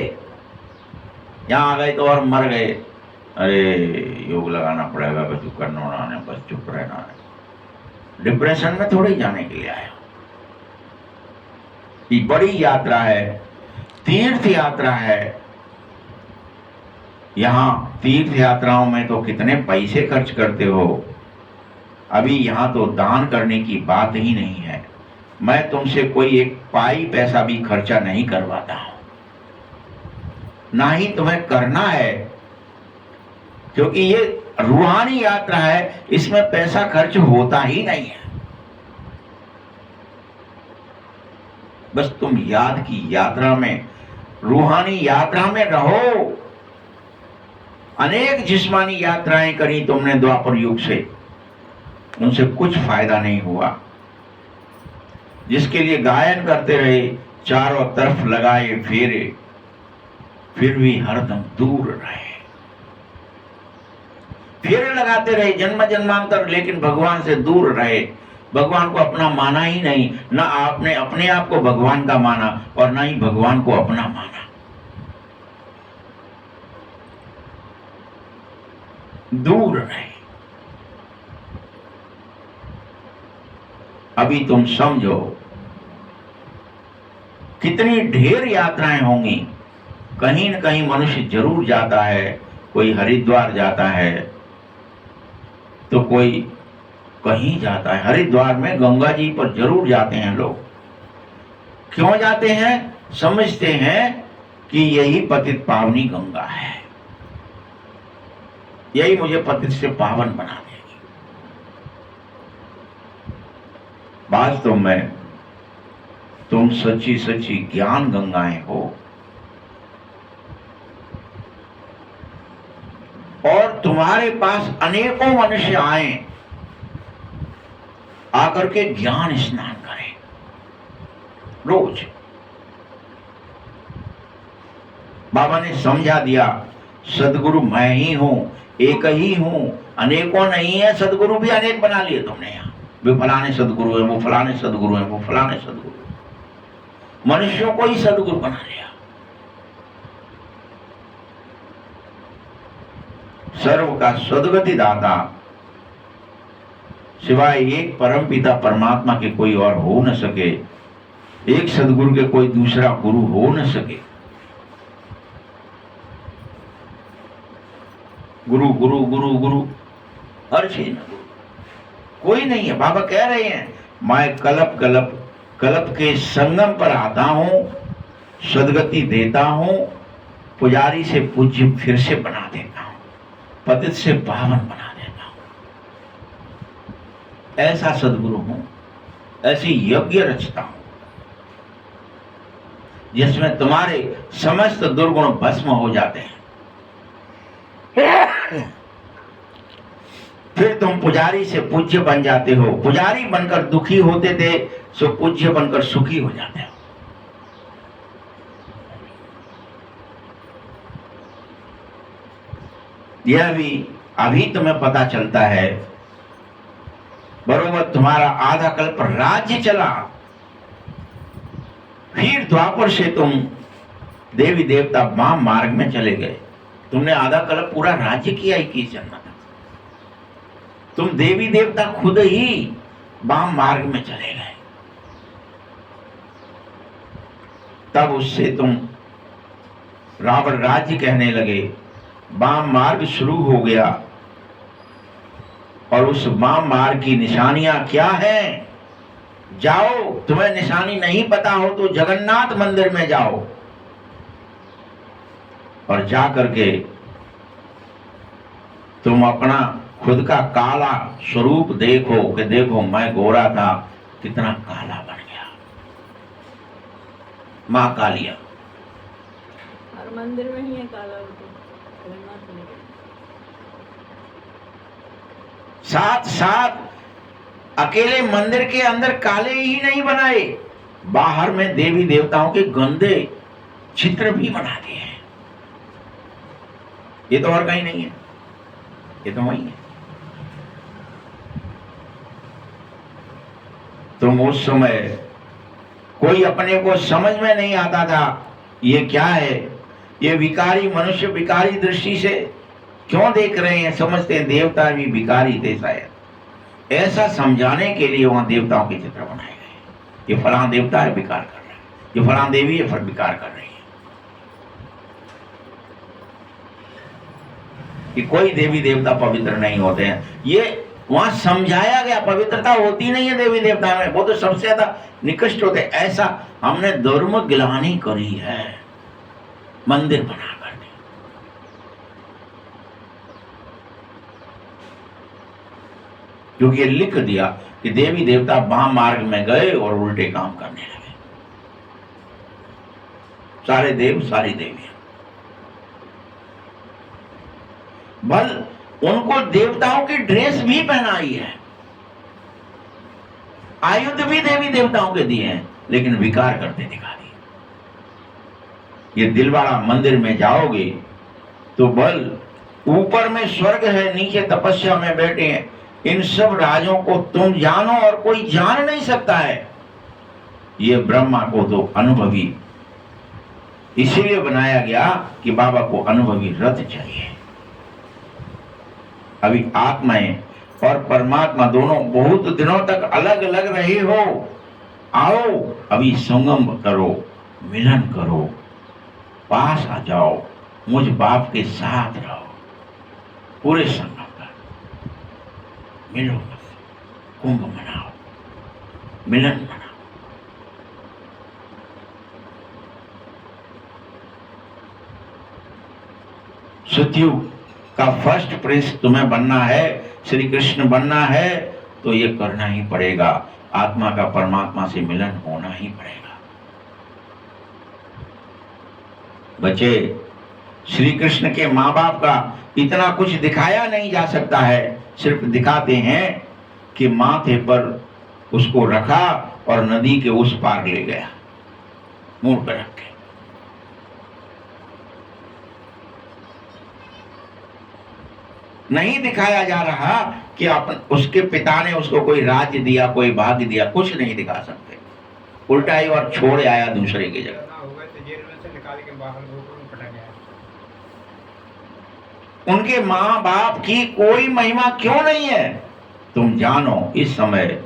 यहां आ गए तो और मर गए, अरे योग लगाना पड़ेगा, कुछ करना है, बस चुप रहना है। डिप्रेशन में थोड़ी जाने के लिए आया। ये बड़ी यात्रा है, तीर्थ यात्रा है। यहां तीर्थ यात्राओं में तो कितने पैसे खर्च करते हो। अभी यहां तो दान करने की बात ही नहीं है। मैं तुमसे कोई एक पाई पैसा भी खर्चा नहीं करवाता हूं, ना ही तुम्हें करना है, क्योंकि ये रूहानी यात्रा है, इसमें पैसा खर्च होता ही नहीं है। बस तुम याद की यात्रा में, रूहानी यात्रा में रहो। अनेक जिस्मानी यात्राएं करी तुमने द्वापर युग से, उनसे कुछ फायदा नहीं हुआ। जिसके लिए गायन करते रहे, चारों तरफ लगाए फेरे, फिर भी हरदम दूर रहे। फेरे लगाते रहे जन्म जन्मांतर, लेकिन भगवान से दूर रहे। भगवान को अपना माना ही नहीं, ना आपने अपने आप को भगवान का माना और ना ही भगवान को अपना माना। दूर रहे। अभी तुम समझो कितनी ढेर यात्राएं होंगी। कहीं न कहीं मनुष्य जरूर जाता है, कोई हरिद्वार जाता है तो कोई कहीं जाता है। हरिद्वार में गंगा जी पर जरूर जाते हैं लोग। क्यों जाते हैं? समझते हैं कि यही पतित पावनी गंगा है, यही मुझे पतित से पावन बना देगी। वास्तव में तुम सच्ची सच्ची ज्ञान गंगाएं हो और तुम्हारे पास अनेकों मनुष्य आए, आकर के ज्ञान स्नान करें रोज। बाबा ने समझा दिया, सदगुरु मैं ही हूं, एक ही हूं, अनेकों नहीं है। सदगुरु भी अनेक बना लिए तुमने। यहां वे फलाने सदगुरु है, वो फलाने सदगुरु है, वो फलाने सदगुरु। मनुष्यों को ही सदगुरु बना लिया। सर्व का सदगति दाता सिवाय एक परम पिता परमात्मा के कोई और हो न सके। एक सदगुरु के कोई दूसरा गुरु हो न सके। गुरु गुरु गुरु गुरु हर चीज में गुरु कोई नहीं है। बाबा कह रहे हैं, मैं कलप कलप कलप के संगम पर आता हूं, सदगति देता हूं, पुजारी से पूज्य फिर से बना देता हूं, पतित से पावन बना देता हूं। ऐसा सदगुरु हूं, ऐसी यज्ञ रचता हूं जिसमें तुम्हारे समस्त दुर्गुण भस्म हो जाते हैं। फिर तुम पुजारी से पूज्य बन जाते हो। पुजारी बनकर दुखी होते थे, सो पूज्य बनकर सुखी हो जाते हो। यह भी अभी तुम्हें पता चलता है। बरोबर तुम्हारा आधा कल्प राज्य चला, फिर द्वापर से तुम देवी देवता वाम मार्ग में चले गए। तुमने आधा कल्प पूरा राज्य किया 21 जन्म तक। तुम देवी देवता खुद ही वाम मार्ग में चले गए। तब उससे तुम रावण राज्य कहने लगे। वाम मार्ग शुरू हो गया और उस वाम मार्ग की निशानियां क्या हैं? जाओ, तुम्हें निशानी नहीं पता हो तो जगन्नाथ मंदिर में जाओ और जा करके तुम अपना खुद का काला स्वरूप देखो कि देखो मैं गोरा था, कितना काला बन गया। मां कालिया हर मंदिर में ही है काला होता जगन्नाथ मंदिर। साथ साथ अकेले मंदिर के अंदर काले ही नहीं बनाए, बाहर में देवी देवताओं के गंदे चित्र भी बना दिए हैं। ये तो और कहीं नहीं है, ये तो वही है। तुम उस समय कोई अपने को समझ में नहीं आता था ये क्या है। ये विकारी मनुष्य विकारी दृष्टि से क्यों देख रहे हैं, समझते हैं देवता भी विकारी थे शायद। ऐसा समझाने के लिए वहां देवताओं के चित्र बनाए गए। ये फलां देवता है, विकार कर रहा है, ये फलां देवी है, फिर विकार कर रही है। कि कोई देवी देवता पवित्र नहीं होते हैं, ये वहां समझाया गया। पवित्रता होती नहीं है देवी देवता में, वो तो सबसे ज्यादा निकृष्ट होते। ऐसा हमने धर्म गिलानी करी है मंदिर बना करके। क्योंकि ये लिख दिया कि देवी देवता वाम मार्ग में गए और उल्टे काम करने लगे। सारे देव सारी देवियां, बल उनको देवताओं की ड्रेस भी पहनाई है, आयुध भी देवी देवताओं के दिए हैं, लेकिन विकार करते दिखा दिए। ये दिलवाड़ा मंदिर में जाओगे तो बल ऊपर में स्वर्ग है, नीचे तपस्या में बैठे हैं। इन सब राजों को तुम जानो और कोई जान नहीं सकता है। ये ब्रह्मा को तो अनुभवी इसीलिए बनाया गया कि बाबा को अनुभवी रथ चाहिए। अभी आत्माएं और परमात्मा दोनों बहुत दिनों तक अलग अलग रहे हो। आओ अभी संगम करो, मिलन करो, पास आ जाओ, मुझ बाप के साथ रहो, पूरे संगम का मिलो, कुंभ मनाओ, मिलन मनाओ। सतयुग का फर्स्ट प्रिंस तुम्हें बनना है, श्री कृष्ण बनना है, तो ये करना ही पड़ेगा। आत्मा का परमात्मा से मिलन होना ही पड़ेगा। बच्चे, श्री कृष्ण के माँ बाप का इतना कुछ दिखाया नहीं जा सकता है। सिर्फ दिखाते हैं कि माथे पर उसको रखा और नदी के उस पार ले गया, मुंह पर रख के। नहीं दिखाया जा रहा कि उसके पिता ने उसको कोई राज्य दिया, कोई भाग्य दिया, कुछ नहीं दिखा सकते। उल्टा ही और छोड़ आया दूसरे की जगह। उनके माँ बाप की कोई महिमा क्यों नहीं है? तुम जानो, इस समय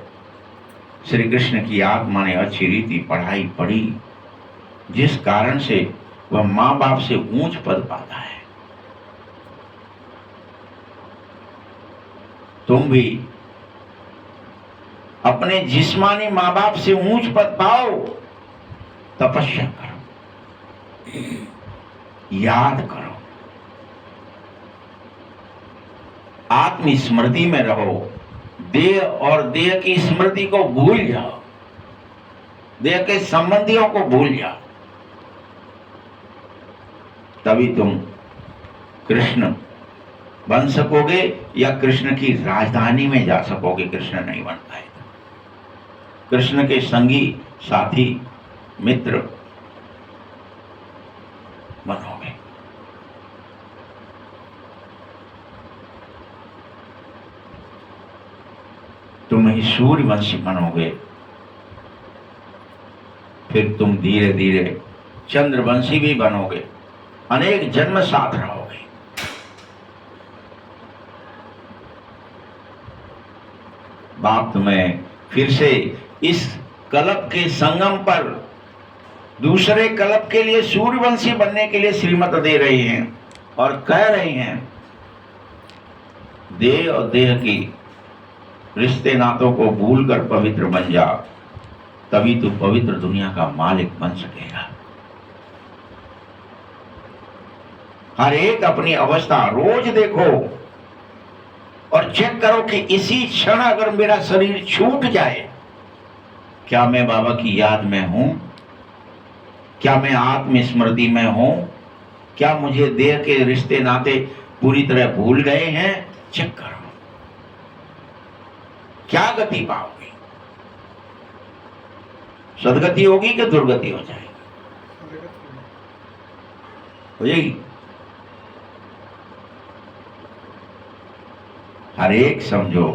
श्री कृष्ण की आत्मा ने अच्छी रीति पढ़ाई पढ़ी, जिस कारण से वह माँ बाप से ऊंच पद पाता है। तुम भी अपने जिस्मानी माँ बाप से ऊंच पद पाओ, तपस्या करो, याद करो, आत्म स्मृति में रहो। देह और देह की स्मृति को भूल जाओ, देह के संबंधियों को भूल जाओ, तभी तुम कृष्ण बन सकोगे या कृष्ण की राजधानी में जा सकोगे। कृष्ण नहीं बन पाएगा। कृष्ण के संगी साथी मित्र बनोगे। तुम ही सूर्यवंशी बनोगे, फिर तुम धीरे धीरे चंद्रवंशी भी बनोगे, अनेक जन्म साथ रहोगे। बाप तुम्हें फिर से इस कल्प के संगम पर दूसरे कल्प के लिए सूर्यवंशी बनने के लिए श्रीमत दे रहे हैं और कह रहे हैं, देह और देह की रिश्ते नातों को भूलकर पवित्र बन जा, तभी तू पवित्र दुनिया का मालिक बन सकेगा। हर एक अपनी अवस्था रोज देखो और चेक करो कि इसी क्षण अगर मेरा शरीर छूट जाए, क्या मैं बाबा की याद में हूं? क्या मैं आत्म स्मृति में हूं? क्या मुझे देह के रिश्ते नाते पूरी तरह भूल गए हैं? चेक करो, क्या गति पाओगे? सदगति होगी कि दुर्गति हो जाएगी? हो जाएगी। हर एक समझो,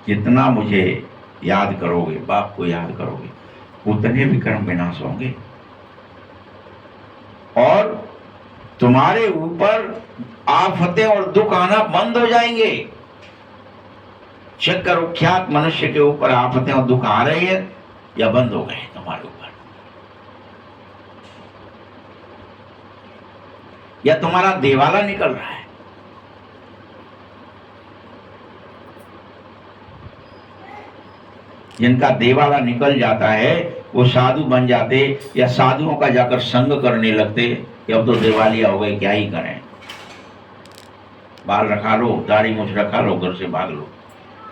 जितना मुझे याद करोगे, बाप को याद करोगे, उतने विक्रम विनाश होंगे और तुम्हारे ऊपर आफतें और दुख आना बंद हो जाएंगे। चेक करो, क्या मनुष्य के ऊपर आफतें और दुख आ रहे हैं या बंद हो गए तुम्हारे ऊपर? या तुम्हारा देवाला निकल रहा है? जिनका देवाला निकल जाता है वो साधु बन जाते या साधुओं का जाकर संग करने लगते कि अब तो दिवालिया हो गए, क्या ही करें, बाल रखा लो, दाढ़ी मूछ रखा लो, घर से भाग लो,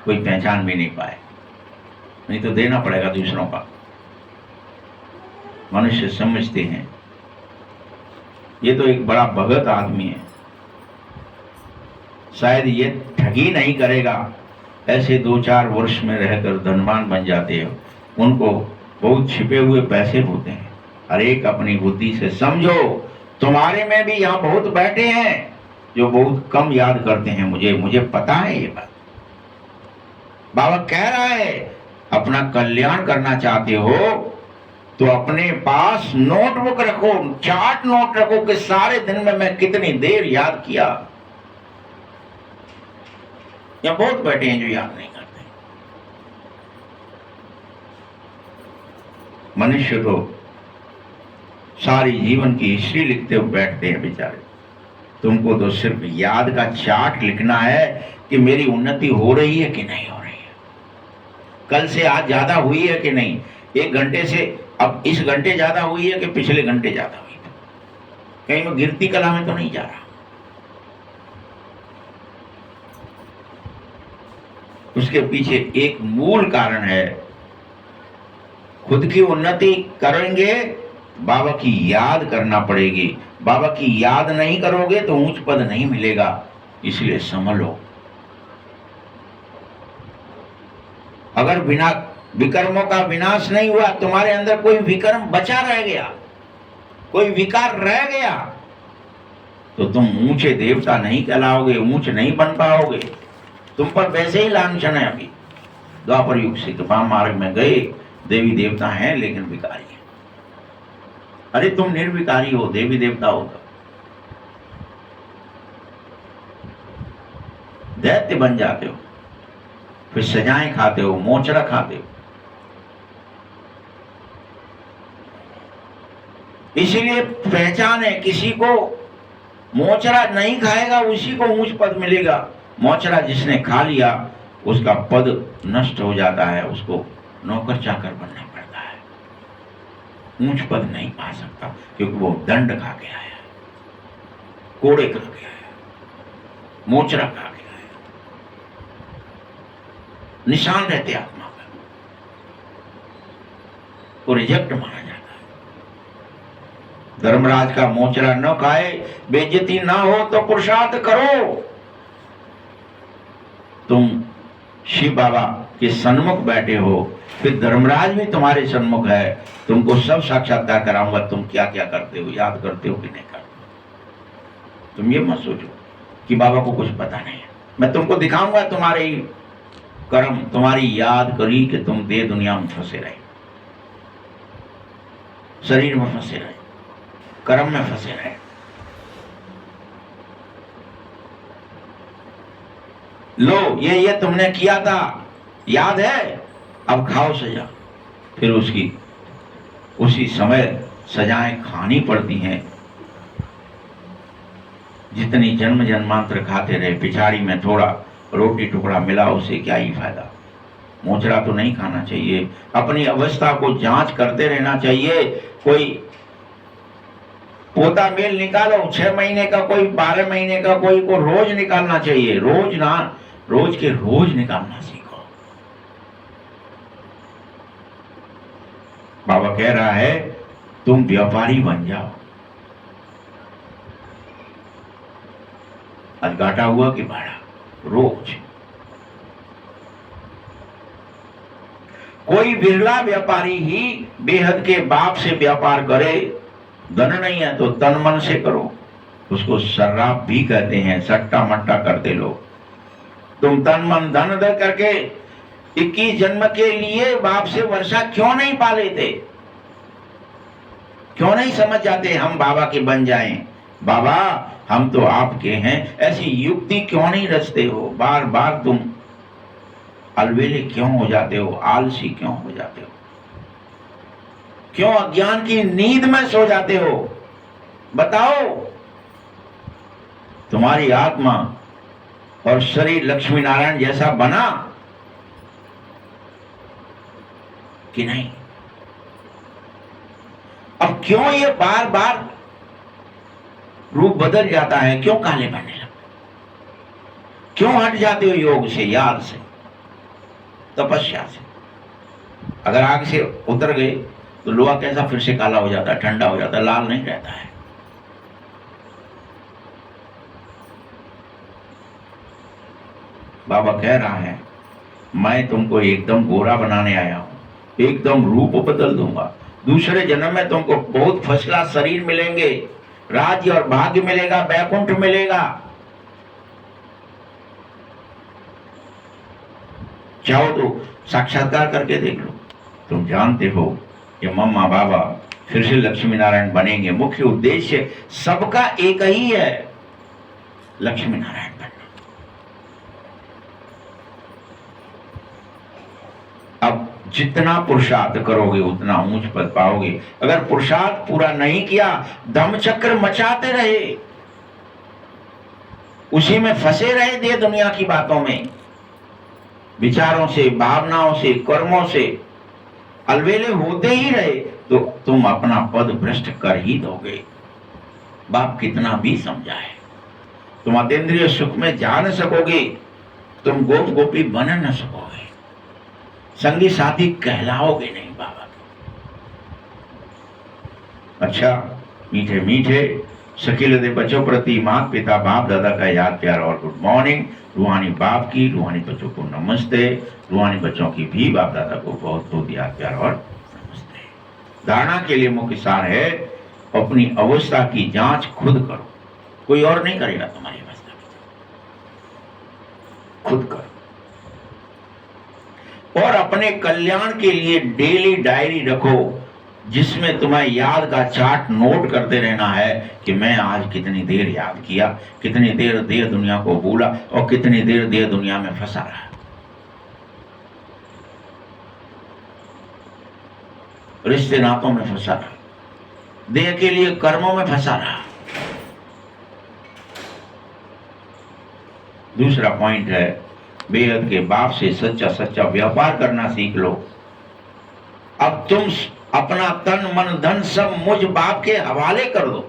कोई पहचान भी नहीं पाए, नहीं तो देना पड़ेगा दूसरों का। मनुष्य समझते हैं ये तो एक बड़ा भगत आदमी है, शायद ये ठगी नहीं करेगा। ऐसे 2-4 वर्ष में रहकर धनवान बन जाते हो, उनको बहुत छिपे हुए पैसे होते हैं। हर एक अपनी बुद्धि से समझो, तुम्हारे में भी यहाँ बहुत बैठे हैं जो बहुत कम याद करते हैं मुझे पता है ये बात। बाबा कह रहा है, अपना कल्याण करना चाहते हो तो अपने पास नोटबुक रखो, चार्ट नोट रखो कि सारे दिन में मैं कितनी देर याद किया। यहाँ बहुत बैठे हैं जो याद नहीं करते। मनुष्य तो सारी जीवन की हिस्ट्री लिखते हुए बैठते हैं बेचारे। तुमको तो सिर्फ याद का चार्ट लिखना है कि मेरी उन्नति हो रही है कि नहीं हो रही है, कल से आज ज्यादा हुई है कि नहीं, 1 घंटे से अब इस घंटे ज्यादा हुई है कि पिछले घंटे ज्यादा हुई है, कहीं मैं गिरती कला में तो नहीं जा रहा। उसके पीछे एक मूल कारण है, खुद की उन्नति करेंगे, बाबा की याद करना पड़ेगी। बाबा की याद नहीं करोगे तो ऊंच पद नहीं मिलेगा, इसलिए संभलो। अगर बिना विकर्मों का विनाश नहीं हुआ, तुम्हारे अंदर कोई विकर्म बचा रह गया, कोई विकार रह गया, तो तुम ऊंचे देवता नहीं कहलाओगे, ऊंच नहीं बन पाओगे। तुम पर वैसे ही लांछन है। अभी द्वापर युग से कृपा मार्ग में गए, देवी देवता हैं लेकिन विकारी है। अरे तुम निर्विकारी हो, देवी देवता हो तो दैत्य बन जाते हो, फिर सजाएं खाते हो, मोचरा खाते हो। इसीलिए पहचान है, किसी को मोचरा नहीं खाएगा उसी को ऊंच पद मिलेगा। मोचरा जिसने खा लिया उसका पद नष्ट हो जाता है, उसको नौकर चाकर बनना पड़ता है, ऊंच पद नहीं पा सकता, क्योंकि वो दंड खा के आया, कोड़े खा के आया, मोचरा खा के आया। निशान रहते आत्मा का, वो रिजेक्ट माना जाता है। धर्मराज का मोचरा न खाए, बेइज्जती ना हो तो पुरुषार्थ करो। तुम शिव बाबा के सन्मुख बैठे हो, फिर धर्मराज भी तुम्हारे सन्मुख है, तुमको सब साक्षात्कार कराऊंगा। तुम क्या क्या करते हो, याद करते हो कि नहीं करते। तुम ये मत सोचो कि बाबा को कुछ पता नहीं है। मैं तुमको दिखाऊंगा तुम्हारे कर्म, तुम्हारी याद करी कि तुम देह दुनिया में फंसे रहे। शरीर में फंसे रहे, कर्म में फंसे रहे। लो ये तुमने किया था, याद है, अब खाओ सजा। फिर उसी समय सजाएं खानी पड़ती हैं। जितनी जन्म जन्मांतर खाते रहे, पिछाड़ी में थोड़ा रोटी टुकड़ा मिला, उसे क्या ही फायदा। मोचरा तो नहीं खाना चाहिए। अपनी अवस्था को जांच करते रहना चाहिए। कोई पोता मेल निकालो 6 महीने का, कोई 12 महीने का, कोई को रोज निकालना चाहिए। रोज ना, रोज के रोज निकालना सीखो। बाबा कह रहा है तुम व्यापारी बन जाओ। आज घाटा हुआ कि भाड़ा, रोज। कोई बिरला व्यापारी ही बेहद के बाप से व्यापार करे। धन नहीं है तो तन मन से करो। उसको शराब भी कहते हैं, सट्टा मट्टा करते लोग। तुम तन मन धन दे करके 21 जन्म के लिए बाप से वर्षा क्यों नहीं पा लेते? क्यों नहीं समझ जाते हम बाबा के बन जाएं? बाबा हम तो आपके हैं, ऐसी युक्ति क्यों नहीं रचते हो? बार बार तुम अलवेले क्यों हो जाते हो? आलसी क्यों हो जाते हो? क्यों अज्ञान की नींद में सो जाते हो? बताओ। तुम्हारी आत्मा और शरीर लक्ष्मी नारायण जैसा बना कि नहीं? अब क्यों ये बार बार रूप बदल जाता है? क्यों काले बनने लगते? क्यों हट जाते हो योग से, याद से, तपस्या से? अगर आग से उतर गए तो लोहा कैसा फिर से काला हो जाता है, ठंडा हो जाता है, लाल नहीं रहता है। बाबा कह रहा है मैं तुमको एकदम गोरा बनाने आया हूं, एकदम रूप बदल दूंगा। दूसरे जन्म में तुमको बहुत फर्स्ट क्लास शरीर मिलेंगे, राज्य और भाग्य मिलेगा, बैकुंठ मिलेगा। चाहो तो साक्षात्कार करके देख लो। तुम जानते हो कि मम्मा बाबा फिर से लक्ष्मी नारायण बनेंगे। मुख्य उद्देश्य सबका एक ही है, लक्ष्मी नारायण बनना। अब जितना पुरुषार्थ करोगे उतना ऊंच पद पाओगे। अगर पुरुषार्थ पूरा नहीं किया, धम्मचक्र मचाते रहे, उसी में फंसे रहे दे दुनिया की बातों में, विचारों से, भावनाओं से, कर्मों से अलवेले होते ही रहे, तो तुम अपना पद भ्रष्ट कर ही दोगे। बाप कितना भी समझाए, तुम अतीन्द्रिय सुख में जा न सकोगे, तुम गोप गोपी बन न सकोगे, संगी साथी कहलाओगे नहीं बाबा के। अच्छा, मीठे मीठे शकील दे बच्चों प्रति माता पिता बाप दादा का याद प्यार और गुड मॉर्निंग। रूहानी बाप की, रूहानी बच्चों को नमस्ते। रूहानी बच्चों की भी बाप दादा को बहुत बहुत याद प्यार और नमस्ते। धारणा के लिए मुख्य सार है अपनी अवस्था की जांच खुद करो, कोई और नहीं करेगा तुम्हारी अवस्था की, खुद करो। और अपने कल्याण के लिए डेली डायरी रखो, जिसमें तुम्हें याद का चार्ट नोट करते रहना है कि मैं आज कितनी देर याद किया, कितनी देर देह दुनिया को भूला और कितनी देर देह दुनिया में फंसा रहा। रिश्ते नातों में फंसा रहा, देह के लिए कर्मों में फंसा रहा। दूसरा पॉइंट है बेहद के बाप से सच्चा सच्चा व्यापार करना सीख लो। अब तुम अपना तन मन धन सब मुझ बाप के हवाले कर दो,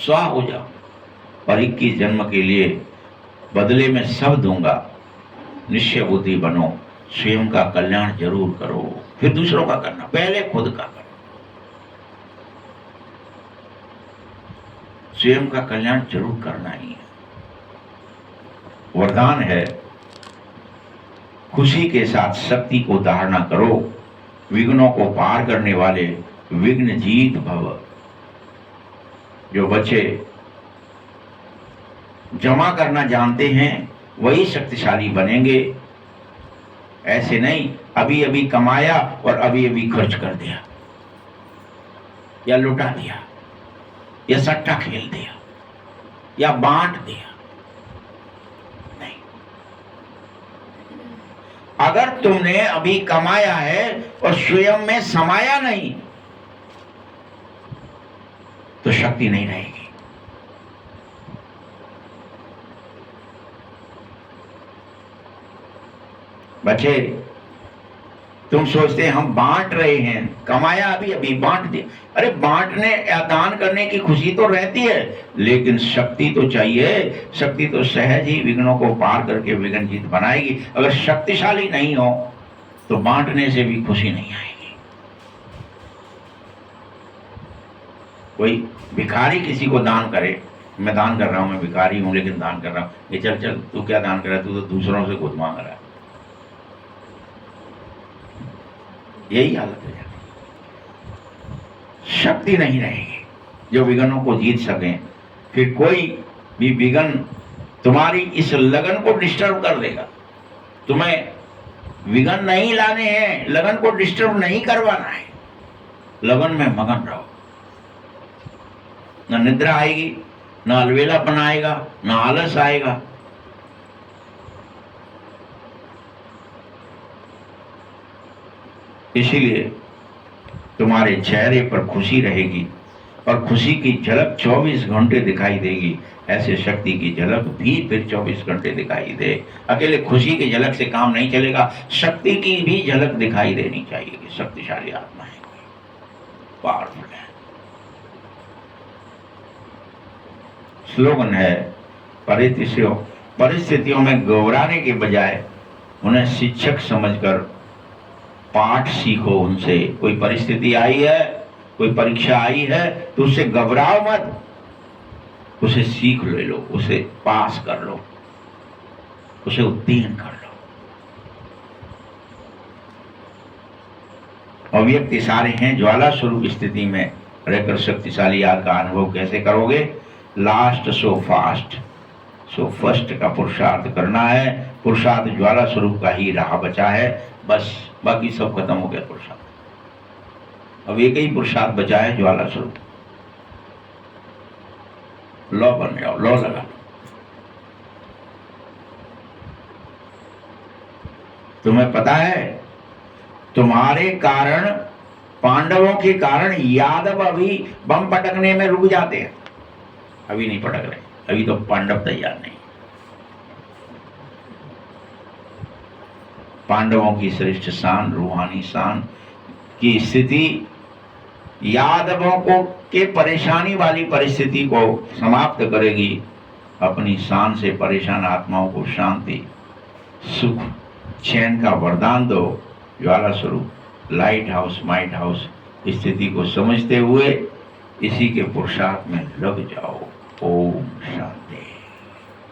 स्वा हो जाओ और 21 जन्म के लिए बदले में सब दूंगा। निश्चय बुद्धि बनो, स्वयं का कल्याण जरूर करो, फिर दूसरों का करना, पहले खुद का करो। स्वयं का कल्याण जरूर करना ही है। वरदान है खुशी के साथ शक्ति को धारणा करो, विघ्नों को पार करने वाले विघ्न जीत भव। जो बच्चे जमा करना जानते हैं वही शक्तिशाली बनेंगे। ऐसे नहीं अभी अभी कमाया और अभी अभी खर्च कर दिया, या लुटा दिया या सट्टा खेल दिया या बांट दिया। नहीं, अगर तुमने अभी कमाया है और स्वयं में समाया नहीं तो शक्ति नहीं रहेगी। बच्चे, तुम सोचते हैं हम बांट रहे हैं, कमाया अभी अभी बांट दिया। अरे बांटने या दान करने की खुशी तो रहती है, लेकिन शक्ति तो चाहिए। शक्ति तो सहज ही विघ्नों को पार करके विघ्न जीत बनाएगी। अगर शक्तिशाली नहीं हो तो बांटने से भी खुशी नहीं आएगी। कोई भिखारी किसी को दान करे, मैं दान कर रहा हूं, मैं भिखारी हूं लेकिन दान कर रहा हूं, ये चल चल तू क्या दान कर रहा है, तू तो दूसरों से खुद मांग रहा है। यही हालत है। शक्ति नहीं रहेगी जो विघ्नों को जीत सके। फिर कोई भी विघ्न तुम्हारी इस लगन को डिस्टर्ब कर देगा। तुम्हें विघ्न नहीं लाने हैं, लगन को डिस्टर्ब नहीं करवाना है। लगन में मगन रहो, न निद्रा आएगी, न अलवेलापन आएगा, न आलस आएगा। इसीलिए तुम्हारे चेहरे पर खुशी रहेगी और खुशी की झलक 24 घंटे दिखाई देगी। ऐसे शक्ति की झलक भी फिर 24 घंटे दिखाई दे। अकेले खुशी की झलक से काम नहीं चलेगा, शक्ति की भी झलक दिखाई देनी चाहिए कि शक्तिशाली आत्मा है, पावरफुल है। स्लोगन है, परिस्थितियों में घबराने के बजाय उन्हें शिक्षक समझकर पाठ सीखो उनसे। कोई परिस्थिति आई है, कोई परीक्षा आई है तो उससे घबराओ मत, उसे सीख ले लो, उसे पास कर लो, उसे उत्तीर्ण कर लो। अव्यक्त इशारे हैं। ज्वाला स्वरूप स्थिति में रहकर शक्तिशाली आग का अनुभव कैसे करोगे? Last so fast so first का पुरुषार्थ करना है। पुरुषार्थ ज्वाला स्वरूप का ही रहा बचा है, बस बाकी सब खत्म हो गया पुरुषार्थ। अब एक ही पुरुषार्थ बचा है, ज्वाला स्वरूप। लौ बन जाओ, लौ लगा लो। तुम्हें पता है तुम्हारे कारण, पांडवों के कारण यादव अभी बम पटकने में रुक जाते हैं। अभी नहीं पटक रहे, अभी तो पांडव तैयार नहीं। पांडवों की श्रेष्ठ शान, रूहानी शान की स्थिति यादवों को के परेशानी वाली परिस्थिति को समाप्त करेगी। अपनी शान से परेशान आत्माओं को शांति, सुख, चैन का वरदान दो। ज्वाला स्वरूप लाइट हाउस, माइट हाउस स्थिति को समझते हुए इसी के पुरुषार्थ में लग जाओ। ओम शांति।